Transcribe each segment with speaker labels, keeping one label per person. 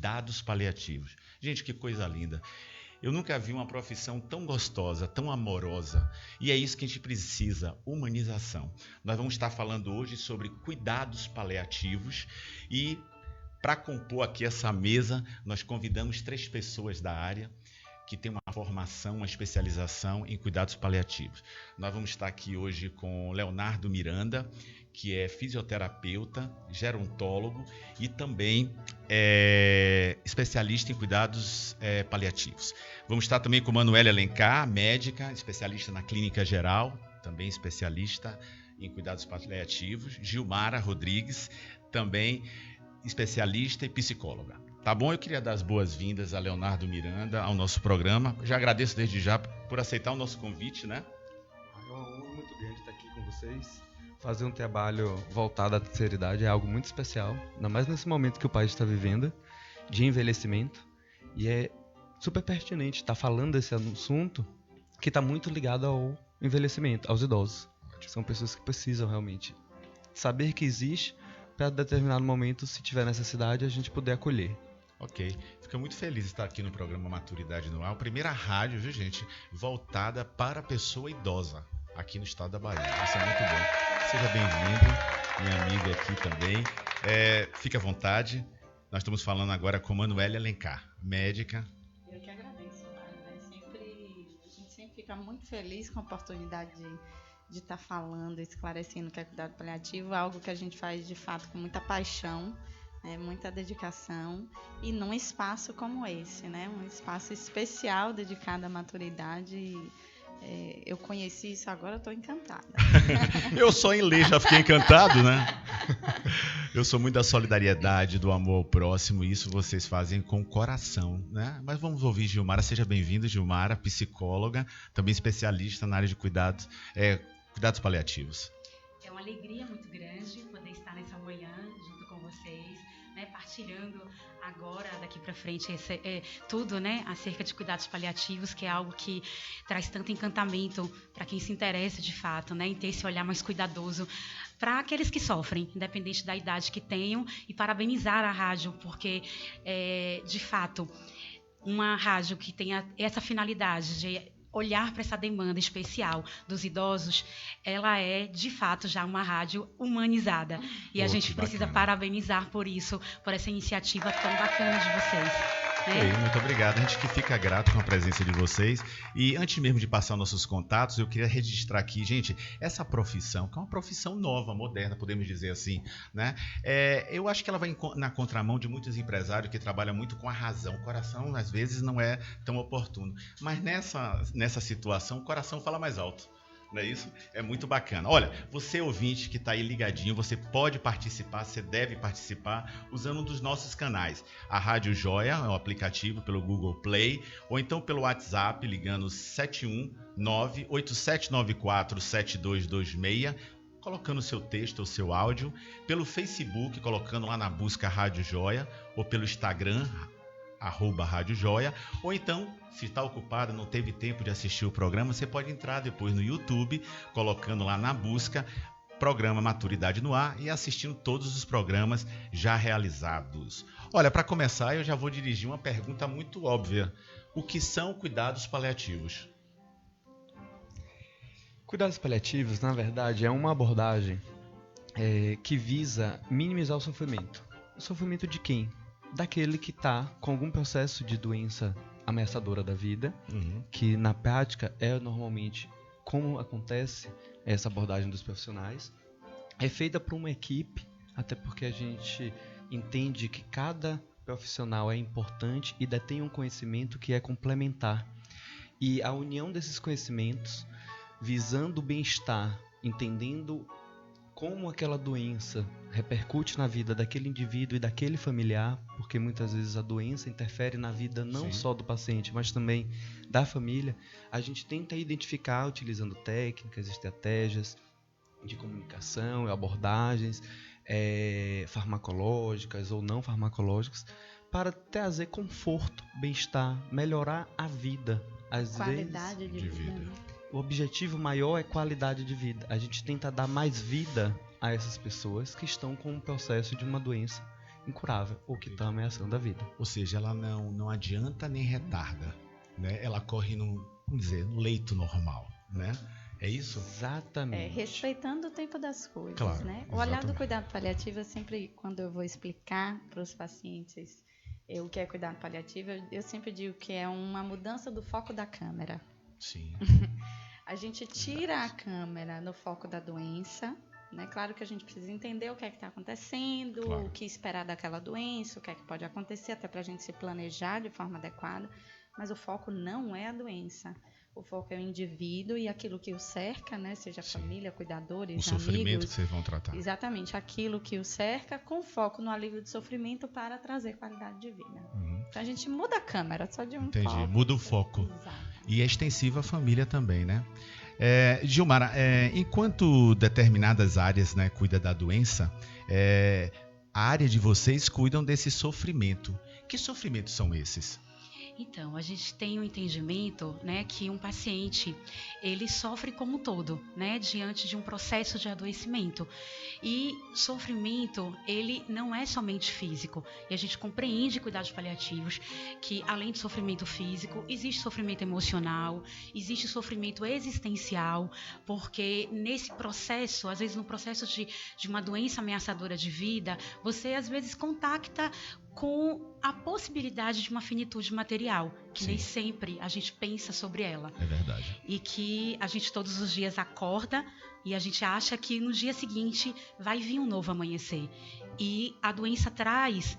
Speaker 1: cuidados paliativos. Gente, que coisa linda. Eu nunca vi uma profissão tão gostosa, tão amorosa. E é isso que a gente precisa, humanização. Nós vamos estar falando hoje sobre cuidados paliativos e para compor aqui essa mesa, nós convidamos 3 pessoas da área que têm uma formação, uma especialização em cuidados paliativos. Nós vamos estar aqui hoje com Leonardo Miranda, que é fisioterapeuta, gerontólogo e também especialista em cuidados paliativos. Vamos estar também com Manuela Alencar, médica, especialista na clínica geral, também especialista em cuidados paliativos. Gilmara Rodrigues, também especialista e psicóloga. Tá bom? Eu queria dar as boas-vindas a Leonardo Miranda ao nosso programa. Já agradeço desde já por aceitar o nosso convite, né?
Speaker 2: É uma honra muito grande estar aqui com vocês. Fazer um trabalho voltado à terceira idade é algo muito especial, ainda mais nesse momento que o país está vivendo, de envelhecimento. E é super pertinente estar falando desse assunto que está muito ligado ao envelhecimento, aos idosos. São pessoas que precisam realmente saber que existe para determinado momento, se tiver necessidade, a gente poder acolher.
Speaker 1: Ok, fico muito feliz de estar aqui no programa Maturidade no Ar, a primeira rádio, viu, gente, voltada para a pessoa idosa, aqui no estado da Bahia. Isso é muito bom. Seja bem-vindo, minha amiga aqui também. Fique à vontade. Nós estamos falando agora com Manuela Alencar, médica.
Speaker 3: Eu que agradeço, né? A gente sempre fica muito feliz com a oportunidade de estar falando, esclarecendo o que é cuidado paliativo, algo que a gente faz de fato com muita paixão, muita dedicação, e num espaço como esse, né? Um espaço especial dedicado à maturidade. Eu conheci isso agora, eu estou encantada.
Speaker 1: Eu só em ler já fiquei encantado, né? Eu sou muito da solidariedade, do amor ao próximo, e isso vocês fazem com o coração, né? Mas vamos ouvir Gilmara. Seja bem-vinda, Gilmara, psicóloga, também especialista na área de cuidados paliativos.
Speaker 4: É uma alegria muito grande poder estar nessa manhã junto com vocês, né, partilhando agora, daqui para frente, tudo, né, acerca de cuidados paliativos, que é algo que traz tanto encantamento para quem se interessa de fato, né, em ter esse olhar mais cuidadoso para aqueles que sofrem, independente da idade que tenham, e parabenizar a rádio, porque, de fato, uma rádio que tenha essa finalidade de olhar para essa demanda especial dos idosos, ela é, de fato, já uma rádio humanizada. E a gente precisa parabenizar por isso, por essa iniciativa tão bacana de vocês.
Speaker 1: Muito obrigado. A gente que fica grato com a presença de vocês. E antes mesmo de passar nossos contatos, eu queria registrar aqui, gente, essa profissão, que é uma profissão nova, moderna, podemos dizer assim, né? Eu acho que ela vai na contramão de muitos empresários que trabalham muito com a razão. O coração, às vezes, não é tão oportuno. Mas nessa situação, o coração fala mais alto. Não é isso? É muito bacana. Olha, você ouvinte que está aí ligadinho, você pode participar, você deve participar usando um dos nossos canais. A Rádio Joia é um aplicativo pelo Google Play, ou então pelo WhatsApp, ligando 719-8794-7226, colocando o seu texto ou seu áudio, pelo Facebook, colocando lá na busca Rádio Joia, ou pelo Instagram, @Rádio Joia, ou então, se está ocupado, não teve tempo de assistir o programa, você pode entrar depois no YouTube, colocando lá na busca programa Maturidade no Ar e assistindo todos os programas já realizados. Olha, para começar, eu já vou dirigir uma pergunta muito óbvia. O que são cuidados paliativos?
Speaker 2: Cuidados paliativos, na verdade, é uma abordagem que visa minimizar o sofrimento. O sofrimento de quem? Daquele que está com algum processo de doença ameaçadora da vida, que na prática é normalmente como acontece essa abordagem dos profissionais. É feita por uma equipe, até porque a gente entende que cada profissional é importante e detém um conhecimento que é complementar. E a união desses conhecimentos, visando o bem-estar, entendendo como aquela doença repercute na vida daquele indivíduo e daquele familiar, porque muitas vezes a doença interfere na vida não só do paciente, mas também da família, a gente tenta identificar utilizando técnicas, estratégias de comunicação, abordagens farmacológicas ou não farmacológicas, para trazer conforto, bem-estar, melhorar a vida.
Speaker 3: Qualidade de vida.
Speaker 2: O objetivo maior é qualidade de vida. A gente tenta dar mais vida a essas pessoas que estão com um processo de uma doença incurável ou que está ameaçando a vida.
Speaker 1: Ou seja, ela não adianta nem retarda, né? Ela corre no leito normal, né? É isso?
Speaker 2: Exatamente.
Speaker 3: Respeitando o tempo das coisas,
Speaker 1: Claro,
Speaker 3: né? O olhar do
Speaker 1: exatamente.
Speaker 3: cuidado paliativo, eu sempre, quando eu vou explicar para os pacientes o que é cuidado paliativo, eu sempre digo que é uma mudança do foco da câmera.
Speaker 1: Sim.
Speaker 3: A gente tira a câmera no foco da doença, né? Claro que a gente precisa entender o que é que está acontecendo,
Speaker 1: Claro.
Speaker 3: o que esperar daquela doença, o que é que pode acontecer, até para a gente se planejar de forma adequada, mas o foco não é a doença. O foco é o indivíduo e aquilo que o cerca, né? Seja
Speaker 1: Sim.
Speaker 3: família, cuidadores,
Speaker 1: O sofrimento
Speaker 3: amigos.
Speaker 1: que vocês vão tratar.
Speaker 3: Exatamente, aquilo que o cerca com foco no alívio do sofrimento para trazer qualidade de vida.
Speaker 1: Uhum.
Speaker 3: Então a gente muda a câmera só de um
Speaker 1: Entendi,
Speaker 3: foco.
Speaker 1: muda o foco.
Speaker 3: Exato.
Speaker 1: E é extensiva à família também, né? Gilmara, enquanto determinadas áreas, né, cuida da doença, a área de vocês cuidam desse sofrimento. Que sofrimentos são esses?
Speaker 4: Então, a gente tem um entendimento, né, que um paciente, ele sofre como um todo, né, diante de um processo de adoecimento. E sofrimento, ele não é somente físico. E a gente compreende cuidados paliativos que, além de sofrimento físico, existe sofrimento emocional, existe sofrimento existencial, porque nesse processo, às vezes no processo de uma doença ameaçadora de vida, você às vezes contacta com a possibilidade de uma finitude material, que
Speaker 1: Sim.
Speaker 4: nem sempre a gente pensa sobre ela.
Speaker 1: É verdade.
Speaker 4: E que a gente todos os dias acorda e a gente acha que no dia seguinte vai vir um novo amanhecer. E a doença traz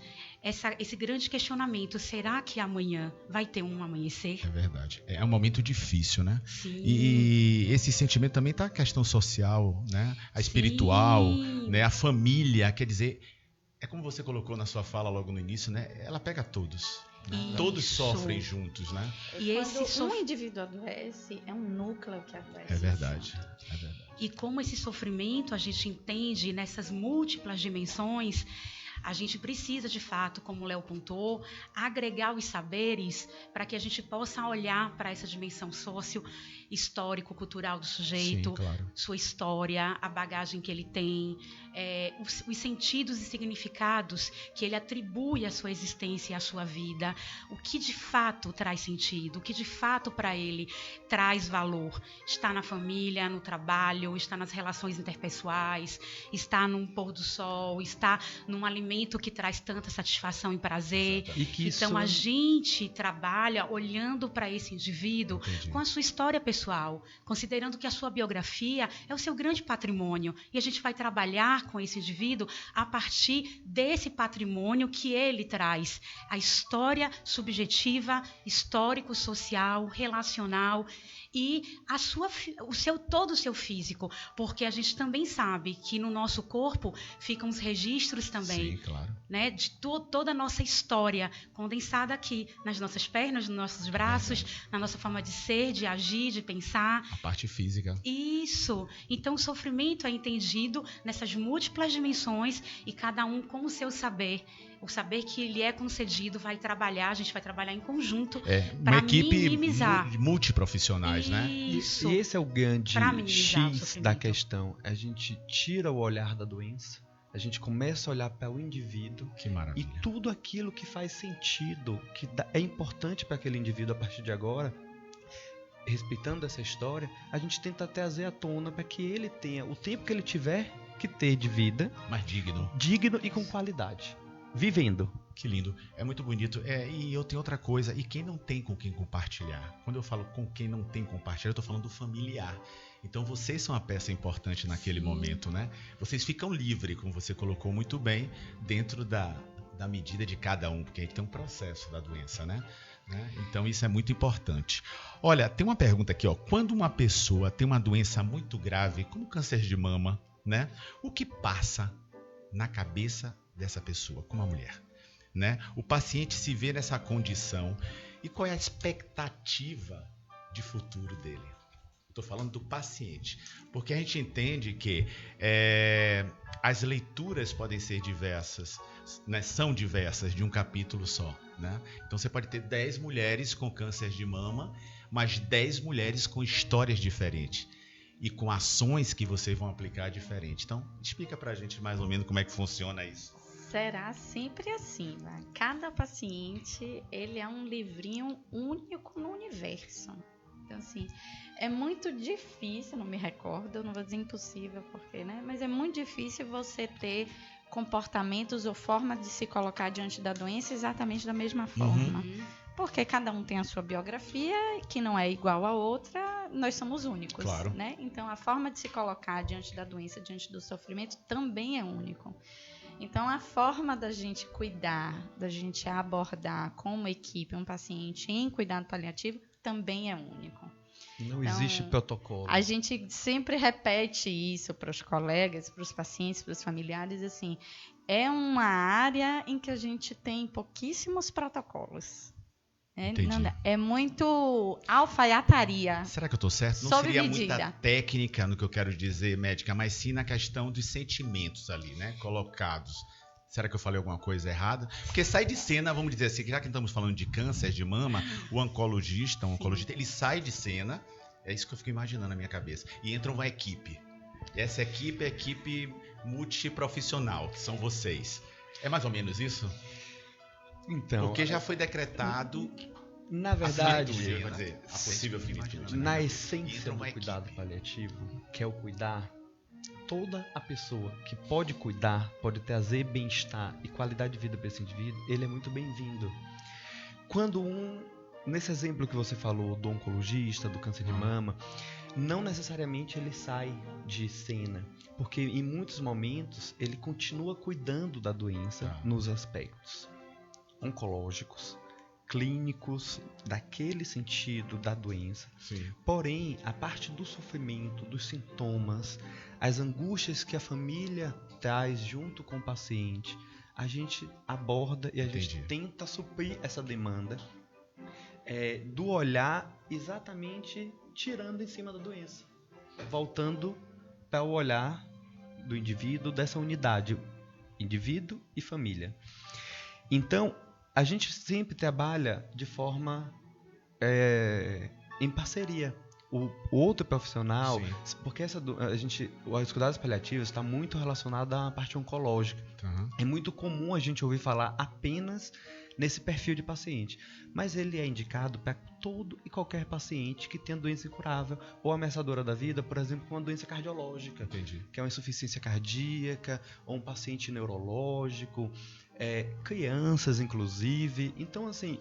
Speaker 4: esse grande questionamento: será que amanhã vai ter um amanhecer?
Speaker 1: É verdade. É um momento difícil, né?
Speaker 4: Sim.
Speaker 1: E esse sentimento também está a questão social, né? A espiritual,
Speaker 4: Sim.
Speaker 1: né? A família, quer dizer, é como você colocou na sua fala logo no início, né? Ela pega todos. Né?
Speaker 4: Isso.
Speaker 1: Todos sofrem juntos, né?
Speaker 4: E
Speaker 3: Quando um indivíduo adoece, é um núcleo que adoece.
Speaker 1: É verdade. É verdade.
Speaker 4: E como esse sofrimento a gente entende nessas múltiplas dimensões, a gente precisa, de fato, como o Léo pontuou, agregar os saberes para que a gente possa olhar para essa dimensão histórico-cultural do sujeito,
Speaker 1: Sim, claro.
Speaker 4: sua história, a bagagem que ele tem, os sentidos e significados que ele atribui à sua existência e à sua vida, o que de fato traz sentido, o que de fato para ele traz valor. Está na família, no trabalho, está nas relações interpessoais, está num pôr do sol, está num alimento que traz tanta satisfação e prazer.
Speaker 2: E que
Speaker 4: Então
Speaker 2: isso...
Speaker 4: a gente trabalha olhando para esse indivíduo
Speaker 1: Entendi.
Speaker 4: com a sua história pessoal, considerando que a sua biografia é o seu grande patrimônio, e a gente vai trabalhar com esse indivíduo a partir desse patrimônio que ele traz, a história subjetiva, histórico-social, relacional e todo o seu físico, porque a gente também sabe que no nosso corpo ficam os registros também,
Speaker 1: Sim, claro.
Speaker 4: né, de toda a nossa história condensada aqui nas nossas pernas, nos nossos braços, na nossa forma de ser, de agir, de pensar.
Speaker 1: A parte física.
Speaker 4: Isso. Então o sofrimento é entendido nessas múltiplas dimensões e cada um com o seu saber. O saber que lhe é concedido vai trabalhar, a gente vai trabalhar em conjunto
Speaker 1: Uma
Speaker 4: para
Speaker 1: equipe
Speaker 4: minimizar.
Speaker 1: multiprofissionais, né?
Speaker 4: Isso.
Speaker 2: E esse é o grande
Speaker 4: Pra minimizar o
Speaker 2: X
Speaker 4: sofrimento.
Speaker 2: da questão. A gente tira o olhar da doença, a gente começa a olhar para o indivíduo
Speaker 1: Que
Speaker 2: e
Speaker 1: maravilha.
Speaker 2: tudo aquilo que faz sentido, que é importante para aquele indivíduo a partir de agora, respeitando essa história, a gente tenta trazer à tona para que ele tenha o tempo que ele tiver que ter de vida,
Speaker 1: Mais digno.
Speaker 2: digno e com qualidade. Vivendo.
Speaker 1: Que lindo. É muito bonito. E eu tenho outra coisa. E quem não tem com quem compartilhar? Quando eu falo com quem não tem compartilhar, eu estou falando do familiar. Então vocês são a peça importante naquele
Speaker 4: Sim.
Speaker 1: momento, né? Vocês ficam livres, como você colocou muito bem, dentro da medida de cada um, porque a gente tem um processo da doença, né? Então isso é muito importante. Olha, tem uma pergunta aqui, ó. Quando uma pessoa tem uma doença muito grave, como câncer de mama, né? O que passa na cabeça dessa pessoa, como a mulher, né? O paciente se vê nessa condição e qual é a expectativa de futuro dele? Estou falando do paciente, porque a gente entende que as leituras podem ser diversas, né? São diversas de um capítulo só, né? Então você pode ter 10 mulheres com câncer de mama, mas 10 mulheres com histórias diferentes e com ações que vocês vão aplicar diferente. Então explica pra gente mais ou menos como é que funciona isso.
Speaker 3: Será sempre assim, né? Cada paciente, ele é um livrinho único no universo. Então, assim, é muito difícil, não me recordo, eu não vou dizer impossível, porque, né? Mas é muito difícil você ter comportamentos ou forma de se colocar diante da doença exatamente da mesma forma. Porque cada um tem a sua biografia, que não é igual a outra, nós somos únicos,
Speaker 1: Claro.
Speaker 3: né? Então, a forma de se colocar diante da doença, diante do sofrimento, também é único. Então, a forma da gente cuidar, da gente abordar como equipe um paciente em cuidado paliativo, também é único.
Speaker 2: Não existe protocolo.
Speaker 3: A gente sempre repete isso para os colegas, para os pacientes, para os familiares, assim, é uma área em que a gente tem pouquíssimos protocolos. É muito alfaiataria.
Speaker 1: Será que eu estou certo? Não
Speaker 3: Sob
Speaker 1: seria
Speaker 3: medida.
Speaker 1: muita técnica no que eu quero dizer, médica, mas sim na questão dos sentimentos ali, né? Colocados. Será que eu falei alguma coisa errada? Porque sai de cena, vamos dizer assim, já que estamos falando de câncer de mama, o oncologista, ele sai de cena, é isso que eu fico imaginando na minha cabeça, e entra uma equipe. Essa equipe é a equipe multiprofissional, que são vocês. É mais ou menos isso?
Speaker 2: Então,
Speaker 1: porque já foi decretado
Speaker 2: na verdade,
Speaker 1: a possível finitude.
Speaker 2: Na essência do cuidado paliativo, que é o cuidar, toda a pessoa que pode cuidar, pode trazer bem-estar e qualidade de vida para esse indivíduo, ele é muito bem-vindo. Quando nesse exemplo que você falou do oncologista, do câncer de mama, não necessariamente ele sai de cena, porque em muitos momentos ele continua cuidando da doença nos aspectos oncológicos, clínicos, daquele sentido da doença.
Speaker 1: Sim.
Speaker 2: Porém, a parte do sofrimento, dos sintomas, as angústias que a família traz junto com o paciente, a gente aborda e a gente tenta suprir essa demanda do olhar exatamente tirando em cima da doença, voltando para o olhar do indivíduo, dessa unidade, indivíduo e família. Então, a gente sempre trabalha de forma em parceria. O outro profissional, porque os cuidados paliativos está muito relacionado à parte oncológica. É muito comum a gente ouvir falar apenas nesse perfil de paciente, mas ele é indicado para todo e qualquer paciente que tenha doença incurável ou ameaçadora da vida, por exemplo, com uma doença cardiológica, que é uma insuficiência cardíaca, ou um paciente neurológico, crianças inclusive. Então, assim,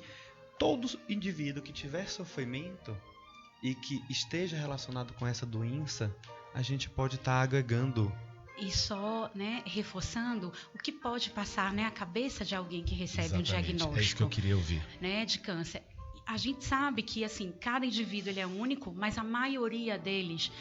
Speaker 2: todo indivíduo que tiver sofrimento e que esteja relacionado com essa doença, a gente pode estar agregando.
Speaker 4: E só, reforçando o que pode passar, a cabeça de alguém que recebe um diagnóstico.
Speaker 1: É isso que eu queria ouvir.
Speaker 4: De câncer. A gente sabe que, assim, cada indivíduo ele é único, mas a maioria deles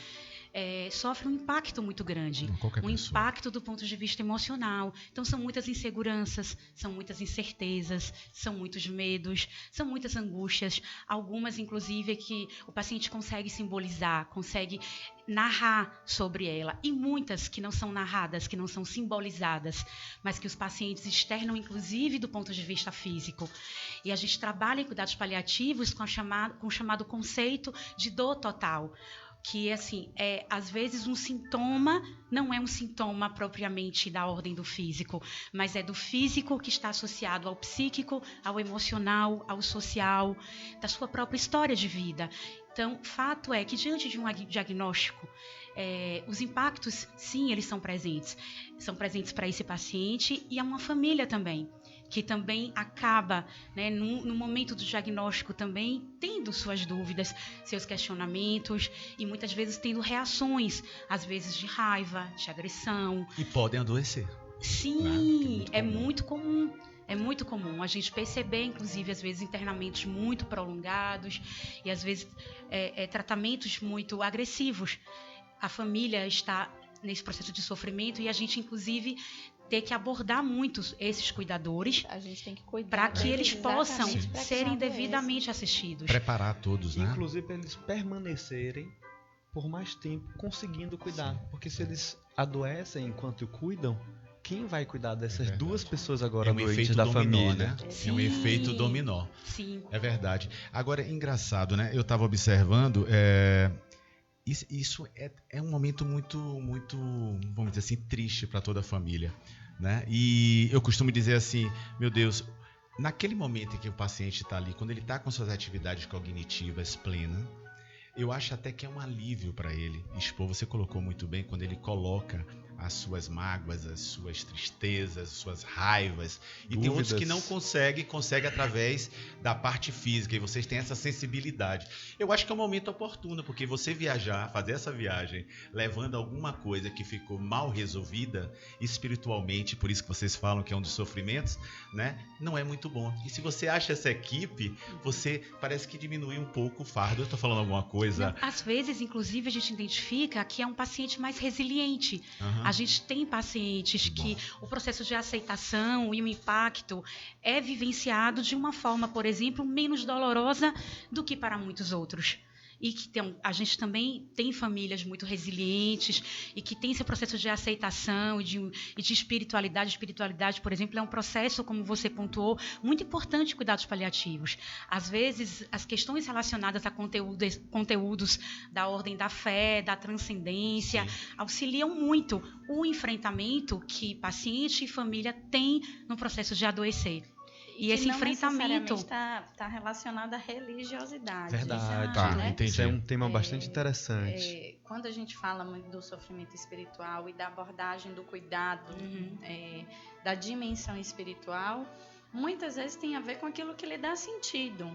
Speaker 4: sofre um impacto muito grande. Impacto do ponto de vista emocional. Então, são muitas inseguranças, são muitas incertezas, são muitos medos, são muitas angústias. Algumas, inclusive, que o paciente consegue simbolizar, consegue narrar sobre ela. E muitas que não são narradas, que não são simbolizadas, mas que os pacientes externam, inclusive, do ponto de vista físico. E a gente trabalha em cuidados paliativos com o chamado conceito de dor total. Que, assim, às vezes um sintoma não é um sintoma propriamente da ordem do físico, mas é do físico que está associado ao psíquico, ao emocional, ao social, da sua própria história de vida. Então, fato é que diante de um diagnóstico, os impactos, sim, eles são presentes para esse paciente e a uma família também, que também acaba, no momento do diagnóstico também, tendo suas dúvidas, seus questionamentos e muitas vezes tendo reações, às vezes de raiva, de agressão.
Speaker 1: E podem adoecer.
Speaker 4: Sim, é muito comum. É muito comum a gente perceber, inclusive, às vezes, internamentos muito prolongados e, às vezes, tratamentos muito agressivos. A família está nesse processo de sofrimento e a gente, inclusive, ter que abordar muito esses cuidadores.
Speaker 3: A gente tem que cuidar
Speaker 4: para que eles possam serem devidamente assistidos.
Speaker 1: Preparar todos, né?
Speaker 2: Inclusive para eles permanecerem por mais tempo conseguindo cuidar. Porque se eles adoecem enquanto cuidam, quem vai cuidar dessas duas pessoas agora doentes da família?
Speaker 1: Né? É um efeito dominó.
Speaker 4: Sim.
Speaker 1: É verdade. Agora, é engraçado, né? Eu estava observando... Isso é um momento muito, muito, vamos dizer assim, triste para toda a família. né? E eu costumo dizer assim, meu Deus, naquele momento em que o paciente está ali, quando ele está com suas atividades cognitivas plenas, eu acho até que é um alívio para ele expor. Você colocou muito bem, quando ele coloca as suas mágoas, as suas tristezas, as suas raivas. E tem outros que não conseguem através da parte física. E vocês têm essa sensibilidade. Eu acho que é um momento oportuno, porque você viajar, fazer essa viagem, levando alguma coisa que ficou mal resolvida espiritualmente, por isso que vocês falam que é um dos sofrimentos, né? Não é muito bom. E se você acha essa equipe, você parece que diminui um pouco o fardo. Eu estou falando alguma coisa?
Speaker 4: Não, às vezes, inclusive, a gente identifica que é um paciente mais resiliente. A gente tem pacientes que o processo de aceitação e o impacto é vivenciado de uma forma, por exemplo, menos dolorosa do que para muitos outros. E que a gente também tem famílias muito resilientes e que tem esse processo de aceitação e de espiritualidade. Espiritualidade, por exemplo, é um processo, como você pontuou, muito importante em cuidados paliativos. Às vezes, as questões relacionadas a conteúdos da ordem da fé, da transcendência, auxiliam muito o enfrentamento que paciente e família têm no processo de adoecer. E esse enfrentamento
Speaker 3: está relacionado à religiosidade.
Speaker 2: Verdade.
Speaker 3: Sabe, né?
Speaker 2: Entendi. Isso é um tema bastante interessante.
Speaker 3: Quando a gente fala muito do sofrimento espiritual e da abordagem do cuidado, da dimensão espiritual, muitas vezes tem a ver com aquilo que lhe dá sentido.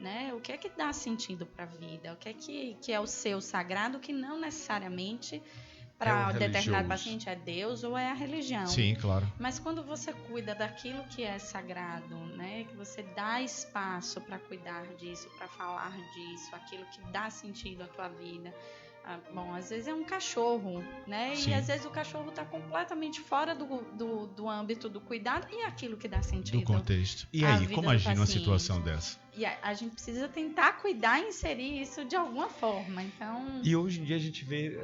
Speaker 3: Né? O que é que dá sentido para a vida? O que é que é o seu sagrado, que não necessariamente para determinado paciente é Deus ou é a religião.
Speaker 1: Sim, claro.
Speaker 3: Mas quando você cuida daquilo que é sagrado, né, que você dá espaço para cuidar disso, para falar disso, aquilo que dá sentido à tua vida. Bom, às vezes é um cachorro, né?
Speaker 1: Sim.
Speaker 3: E às vezes o cachorro está completamente fora do âmbito do cuidado e aquilo que dá sentido.
Speaker 1: Do contexto. E aí, como agir numa situação dessa?
Speaker 3: E a gente precisa tentar cuidar e inserir isso de alguma forma. Então...
Speaker 2: E hoje em dia a gente vê,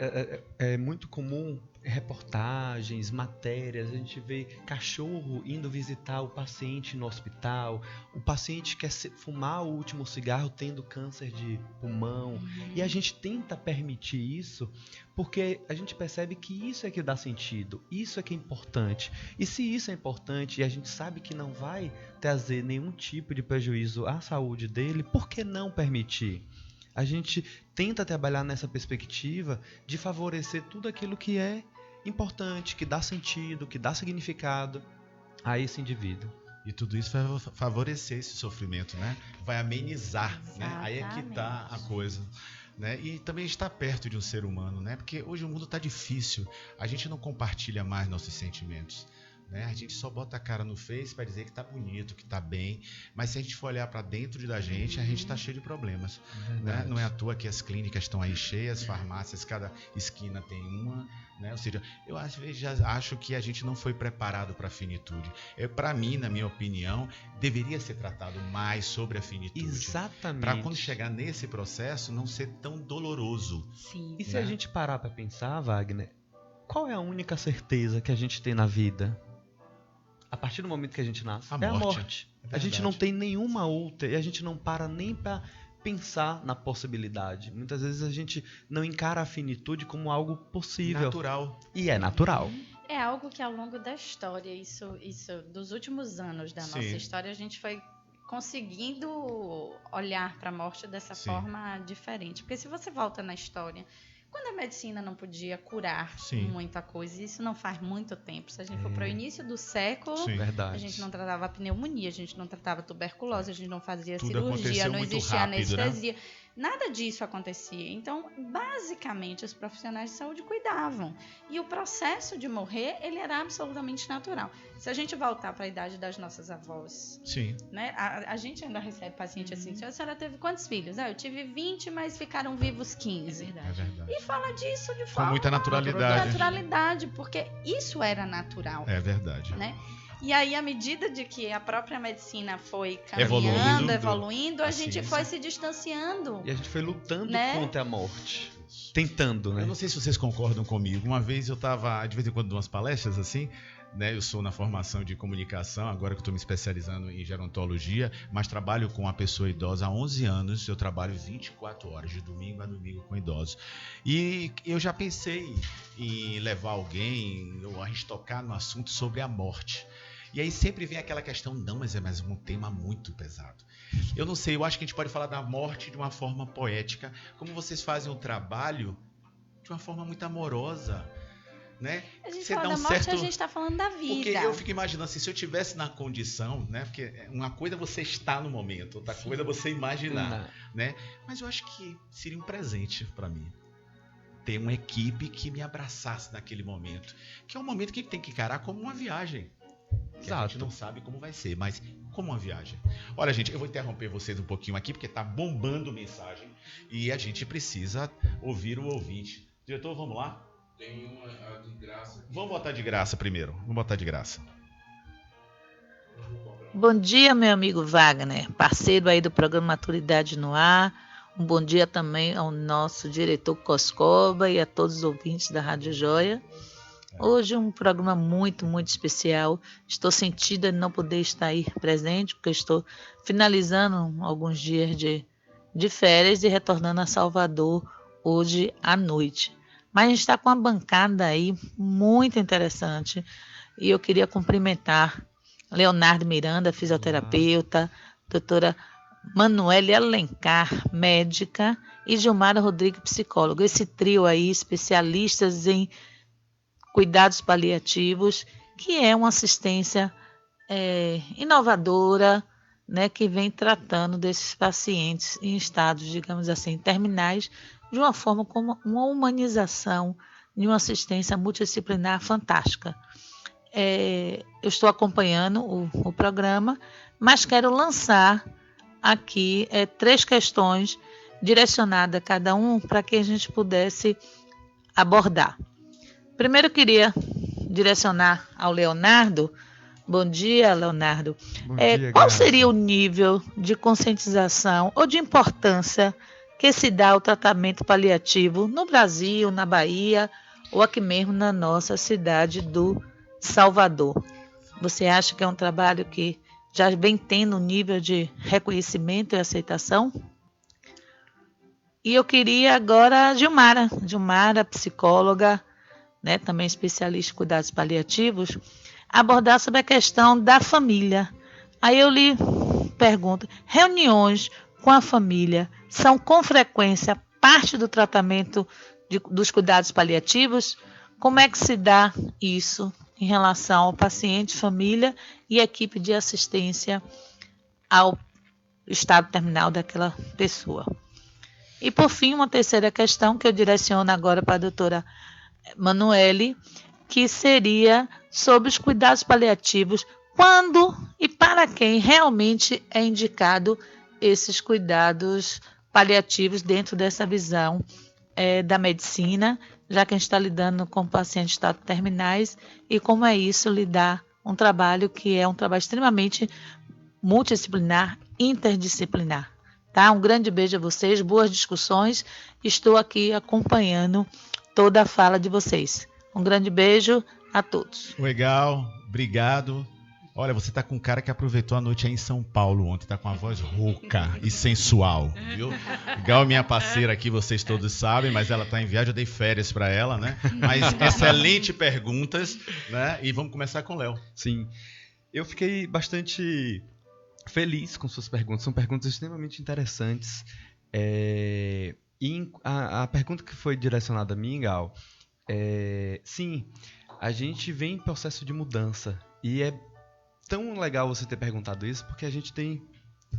Speaker 2: é muito comum reportagens, matérias, a gente vê cachorro indo visitar o paciente no hospital, o paciente quer fumar o último cigarro tendo câncer de pulmão, e a gente tenta permitir isso porque a gente percebe que isso é que dá sentido, isso é que é importante. E se isso é importante e a gente sabe que não vai trazer nenhum tipo de prejuízo à saúde dele, por que não permitir? A gente tenta trabalhar nessa perspectiva de favorecer tudo aquilo que é importante, que dá sentido, que dá significado a esse indivíduo.
Speaker 1: E tudo isso vai favorecer esse sofrimento, né? Vai amenizar, né? Aí é que está a coisa. Né? E também estar perto de um ser humano, né? Porque hoje o mundo está difícil, a gente não compartilha mais nossos sentimentos. Né? A gente só bota a cara no Face para dizer que tá bonito, que tá bem, mas se a gente for olhar para dentro da gente, a gente tá cheio de problemas. Né? Não é à toa que as clínicas estão aí cheias, farmácias, cada esquina tem uma. Né? Ou seja, eu às vezes acho que a gente não foi preparado para a finitude. Para mim, na minha opinião, deveria ser tratado mais sobre a finitude.
Speaker 2: Exatamente.
Speaker 1: Para quando chegar nesse processo, não ser tão doloroso.
Speaker 4: Sim.
Speaker 2: E se a gente parar para pensar, Wagner, qual é a única certeza que a gente tem na vida? A partir do momento que a gente nasce, é a morte. A gente não tem nenhuma outra e a gente não para nem para pensar na possibilidade. Muitas vezes a gente não encara a finitude como algo possível.
Speaker 1: Natural.
Speaker 2: E é natural.
Speaker 3: É algo que ao longo da história, isso dos últimos anos da nossa história, a gente foi conseguindo olhar para a morte dessa forma diferente. Porque se você volta na história, quando a medicina não podia curar muita coisa, isso não faz muito tempo. Se a gente for para o início do século, a gente não tratava pneumonia, a gente não tratava tuberculose, a gente não fazia cirurgia, não existia anestesia. Né? Nada disso acontecia. Então, basicamente, os profissionais de saúde cuidavam. E o processo de morrer, ele era absolutamente natural. Se a gente voltar para a idade das nossas avós, né? A gente ainda recebe paciente assim, a senhora teve quantos filhos? Eu tive 20, mas ficaram vivos 15.
Speaker 4: É verdade.
Speaker 3: E fala disso de
Speaker 1: com
Speaker 3: forma...
Speaker 1: muita naturalidade.
Speaker 3: Naturalidade, porque isso era natural.
Speaker 1: É verdade.
Speaker 3: Né? E aí, à medida de que a própria medicina foi caminhando, evoluindo, a gente foi se distanciando.
Speaker 2: E a gente foi lutando contra a morte. Tentando, né?
Speaker 1: Eu não sei se vocês concordam comigo. Uma vez eu estava, de vez em quando, em umas palestras assim, né? Eu sou na formação de comunicação, agora que estou me especializando em gerontologia, mas trabalho com a pessoa idosa há 11 anos, eu trabalho 24 horas, de domingo a domingo com idosos. E eu já pensei em levar alguém, ou a gente tocar no assunto sobre a morte. E aí sempre vem aquela questão, não, mas é mais um tema muito pesado. Eu não sei, eu acho que a gente pode falar da morte de uma forma poética, como vocês fazem o trabalho de uma forma muito amorosa, né?
Speaker 3: A gente
Speaker 1: Você
Speaker 3: fala
Speaker 1: dá
Speaker 3: da
Speaker 1: um
Speaker 3: morte,
Speaker 1: certo...
Speaker 3: a gente está falando da vida.
Speaker 1: Porque eu fico imaginando assim, se eu tivesse na condição, né? Porque uma coisa é você estar no momento, outra coisa é você imaginar, né? Mas eu acho que seria um presente para mim ter uma equipe que me abraçasse naquele momento, que é um momento que tem que encarar como uma viagem. Que a gente não sabe como vai ser, mas como uma viagem. Olha, gente, eu vou interromper vocês um pouquinho aqui, porque tá bombando mensagem e a gente precisa ouvir o ouvinte. Diretor, vamos lá?
Speaker 5: Tem uma de graça.
Speaker 1: Vamos botar de graça primeiro. Vamos botar de graça.
Speaker 6: Bom dia, meu amigo Wagner, parceiro aí do programa Maturidade no Ar. Um bom dia também ao nosso diretor Coscoba e a todos os ouvintes da Rádio Joia. Hoje é um programa muito, muito especial. Estou sentida em não poder estar aí presente, porque estou finalizando alguns dias de férias e retornando a Salvador hoje à noite. Mas a gente está com uma bancada aí muito interessante e eu queria cumprimentar Leonardo Miranda, fisioterapeuta, doutora Manuele Alencar, médica, e Gilmara Rodrigues, psicóloga. Esse trio aí, especialistas em cuidados paliativos, que é uma assistência inovadora, né, que vem tratando desses pacientes em estados, digamos assim, terminais, de uma forma como uma humanização de uma assistência multidisciplinar fantástica. Eu estou acompanhando o programa, mas quero lançar aqui 3 questões direcionadas a cada um para que a gente pudesse abordar. Primeiro eu queria direcionar ao Leonardo. Bom dia, Leonardo.
Speaker 2: Bom dia,
Speaker 6: qual
Speaker 2: Graça.
Speaker 6: seria o nível de conscientização ou de importância que se dá ao tratamento paliativo no Brasil, na Bahia ou aqui mesmo na nossa cidade do Salvador? Você acha que é um trabalho que já vem tendo um nível de reconhecimento e aceitação? E eu queria agora a Gilmara, psicóloga, né, também especialista em cuidados paliativos, abordar sobre a questão da família. Aí eu lhe pergunto, reuniões com a família são com frequência parte do tratamento dos cuidados paliativos? Como é que se dá isso em relação ao paciente, família e equipe de assistência ao estado terminal daquela pessoa? E por fim, uma terceira questão que eu direciono agora para a doutora Manuele, que seria sobre os cuidados paliativos, quando e para quem realmente é indicado esses cuidados paliativos dentro dessa visão da medicina, já que a gente está lidando com pacientes de estado terminais, e como é isso lidar um trabalho que é um trabalho extremamente multidisciplinar, interdisciplinar. Tá? Um grande beijo a vocês, boas discussões, estou aqui acompanhando toda a fala de vocês. Um grande beijo a todos.
Speaker 1: Legal, obrigado. Olha, você tá com um cara que aproveitou a noite aí em São Paulo ontem, tá com a voz rouca e sensual, viu? Gal, minha parceira aqui, vocês todos sabem, mas ela tá em viagem, eu dei férias para ela, né? Mas excelente perguntas, né? E vamos começar com o Léo.
Speaker 2: Sim, eu fiquei bastante feliz com suas perguntas, são perguntas extremamente interessantes. E a pergunta que foi direcionada a mim, Gal, sim, a gente vem em processo de mudança e é tão legal você ter perguntado isso, porque a gente tem...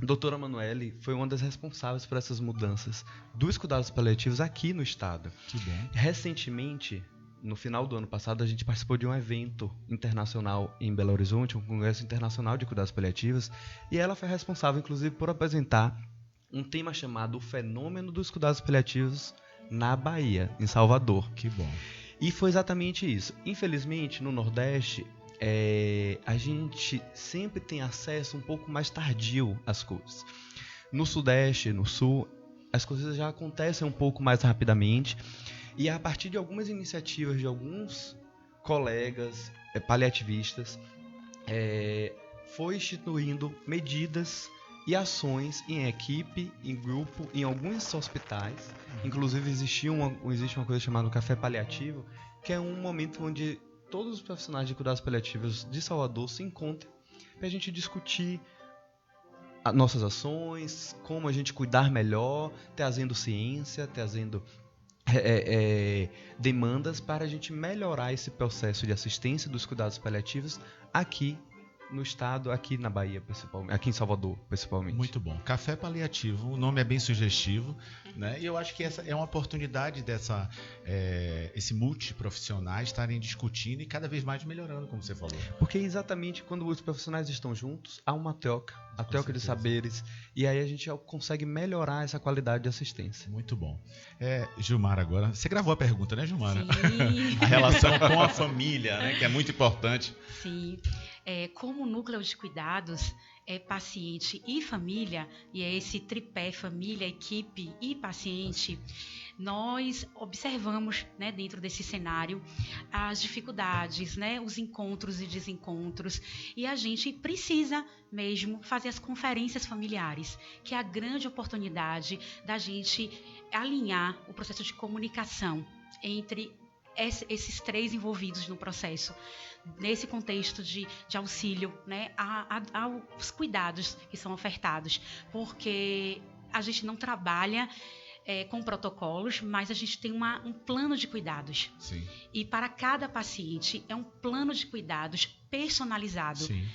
Speaker 2: A doutora Manuele foi uma das responsáveis por essas mudanças dos cuidados paliativos aqui no estado.
Speaker 1: Que bom.
Speaker 2: Recentemente, no final do ano passado, a gente participou de um evento internacional em Belo Horizonte, um congresso internacional de cuidados paliativos, e ela foi responsável, inclusive, por apresentar um tema chamado O Fenômeno dos Cuidados Paliativos na Bahia, em Salvador.
Speaker 1: Que bom.
Speaker 2: E foi exatamente isso. Infelizmente, no Nordeste, a gente sempre tem acesso um pouco mais tardio às coisas. No Sudeste, no Sul, as coisas já acontecem um pouco mais rapidamente. E a partir de algumas iniciativas de alguns colegas paliativistas, foi instituindo medidas e ações em equipe, em grupo, em alguns hospitais. Inclusive existe uma coisa chamada café paliativo, que é um momento onde todos os profissionais de cuidados paliativos de Salvador se encontram para a gente discutir nossas ações, como a gente cuidar melhor, trazendo ciência, trazendo demandas para a gente melhorar esse processo de assistência dos cuidados paliativos aqui no estado, aqui na Bahia, principalmente, aqui em Salvador, principalmente.
Speaker 1: Muito bom. Café paliativo, o nome é bem sugestivo, né? E eu acho que essa é uma oportunidade esse multiprofissionais estarem discutindo e cada vez mais melhorando, como você falou.
Speaker 2: Porque exatamente quando os profissionais estão juntos, há uma troca de saberes, e aí a gente consegue melhorar essa qualidade de assistência.
Speaker 1: Muito bom. Gilmar, agora, você gravou a pergunta, né, Gilmar?
Speaker 4: Sim.
Speaker 1: A relação com a família, né, que é muito importante.
Speaker 4: Sim. Como núcleo de cuidados é paciente e família, e é esse tripé família, equipe e paciente, nós observamos, né, dentro desse cenário as dificuldades, né, os encontros e desencontros, e a gente precisa mesmo fazer as conferências familiares, que é a grande oportunidade da gente alinhar o processo de comunicação entre esses três envolvidos no processo, nesse contexto de auxílio, né, aos cuidados que são ofertados, porque a gente não trabalha com protocolos, mas a gente tem um plano de cuidados.
Speaker 1: Sim.
Speaker 4: E para cada paciente é um plano de cuidados personalizado.
Speaker 1: Sim.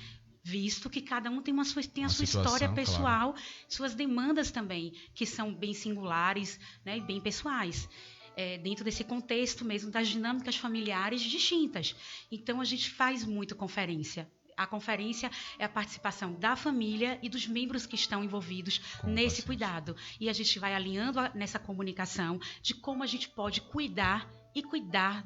Speaker 4: Visto que cada um tem a sua história pessoal, claro, suas demandas também, que são bem singulares, né, e bem pessoais. Dentro desse contexto mesmo das dinâmicas familiares distintas. Então, a gente faz muito conferência. A conferência é a participação da família e dos membros que estão envolvidos nesse cuidado. E a gente vai alinhando nessa comunicação de como a gente pode cuidar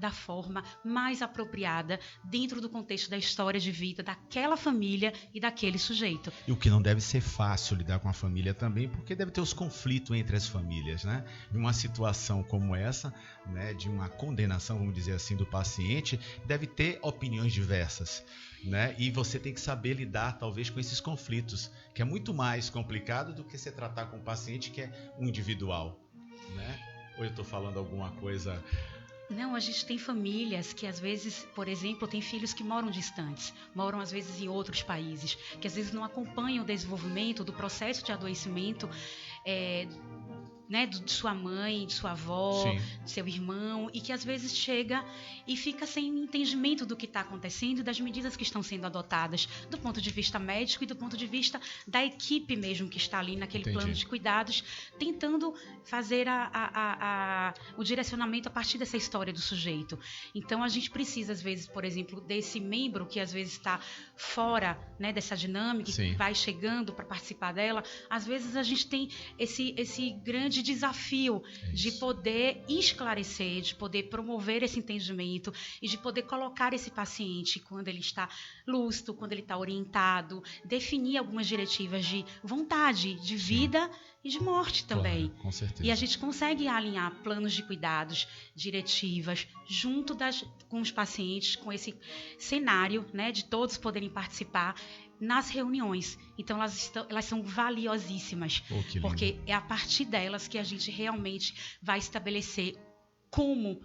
Speaker 4: da forma mais apropriada dentro do contexto da história de vida daquela família e daquele sujeito.
Speaker 1: E o que não deve ser fácil lidar com a família também, porque deve ter os conflitos entre as famílias, né? Em uma situação como essa, né, de uma condenação, vamos dizer assim, do paciente, deve ter opiniões diversas, né? E você tem que saber lidar, talvez, com esses conflitos, que é muito mais complicado do que você tratar com o paciente que é um individual, né? Ou eu estou falando alguma coisa...
Speaker 4: Não, a gente tem famílias que às vezes, por exemplo, tem filhos que moram distantes, moram às vezes em outros países, que às vezes não acompanham o desenvolvimento do processo de adoecimento, né, de sua mãe, de sua avó,
Speaker 1: Sim,
Speaker 4: de seu irmão, e que às vezes chega e fica sem entendimento do que está acontecendo e das medidas que estão sendo adotadas do ponto de vista médico e do ponto de vista da equipe mesmo que está ali naquele
Speaker 1: Entendi.
Speaker 4: plano de cuidados, tentando fazer o direcionamento a partir dessa história do sujeito. Então, a gente precisa, às vezes, por exemplo, desse membro que às vezes está fora, né, dessa dinâmica,
Speaker 1: Sim,
Speaker 4: que vai chegando para participar dela. Às vezes, a gente tem esse grande desafio de poder esclarecer, de poder promover esse entendimento e de poder colocar esse paciente, quando ele está lúcido, quando ele está orientado, definir algumas diretivas de vontade, de vida e de morte também.
Speaker 1: Claro, com certeza.
Speaker 4: E a gente consegue alinhar planos de cuidados, diretivas, junto com os pacientes, com esse cenário, né, de todos poderem participar nas reuniões. Então, elas são valiosíssimas, porque é a partir delas que a gente realmente vai estabelecer como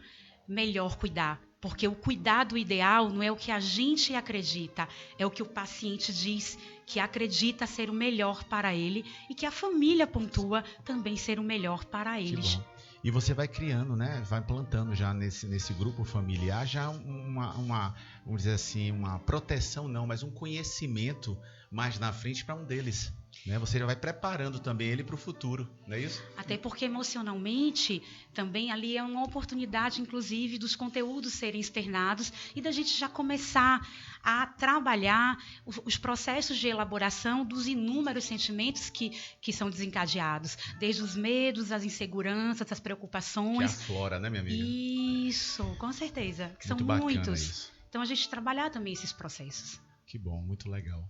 Speaker 4: melhor cuidar. Porque o cuidado ideal não é o que a gente acredita, é o que o paciente diz que acredita ser o melhor para ele e que a família pontua também ser o melhor para eles.
Speaker 1: Que bom. E você vai criando, né? Vai plantando já nesse grupo familiar já uma, vamos dizer assim, uma proteção não, mas um conhecimento mais na frente para um deles, né? Você já vai preparando também ele para o futuro, não é isso?
Speaker 4: Até porque emocionalmente também ali é uma oportunidade, inclusive, dos conteúdos serem externados e da gente já começar a trabalhar os processos de elaboração dos inúmeros sentimentos que são desencadeados, desde os medos, as inseguranças, as preocupações.
Speaker 1: Que aflora, né, minha amiga?
Speaker 4: Isso, com certeza, que
Speaker 1: Muito
Speaker 4: são
Speaker 1: bacana
Speaker 4: muitos.
Speaker 1: Isso.
Speaker 4: Então a gente trabalhar também esses processos.
Speaker 1: Que bom, muito legal.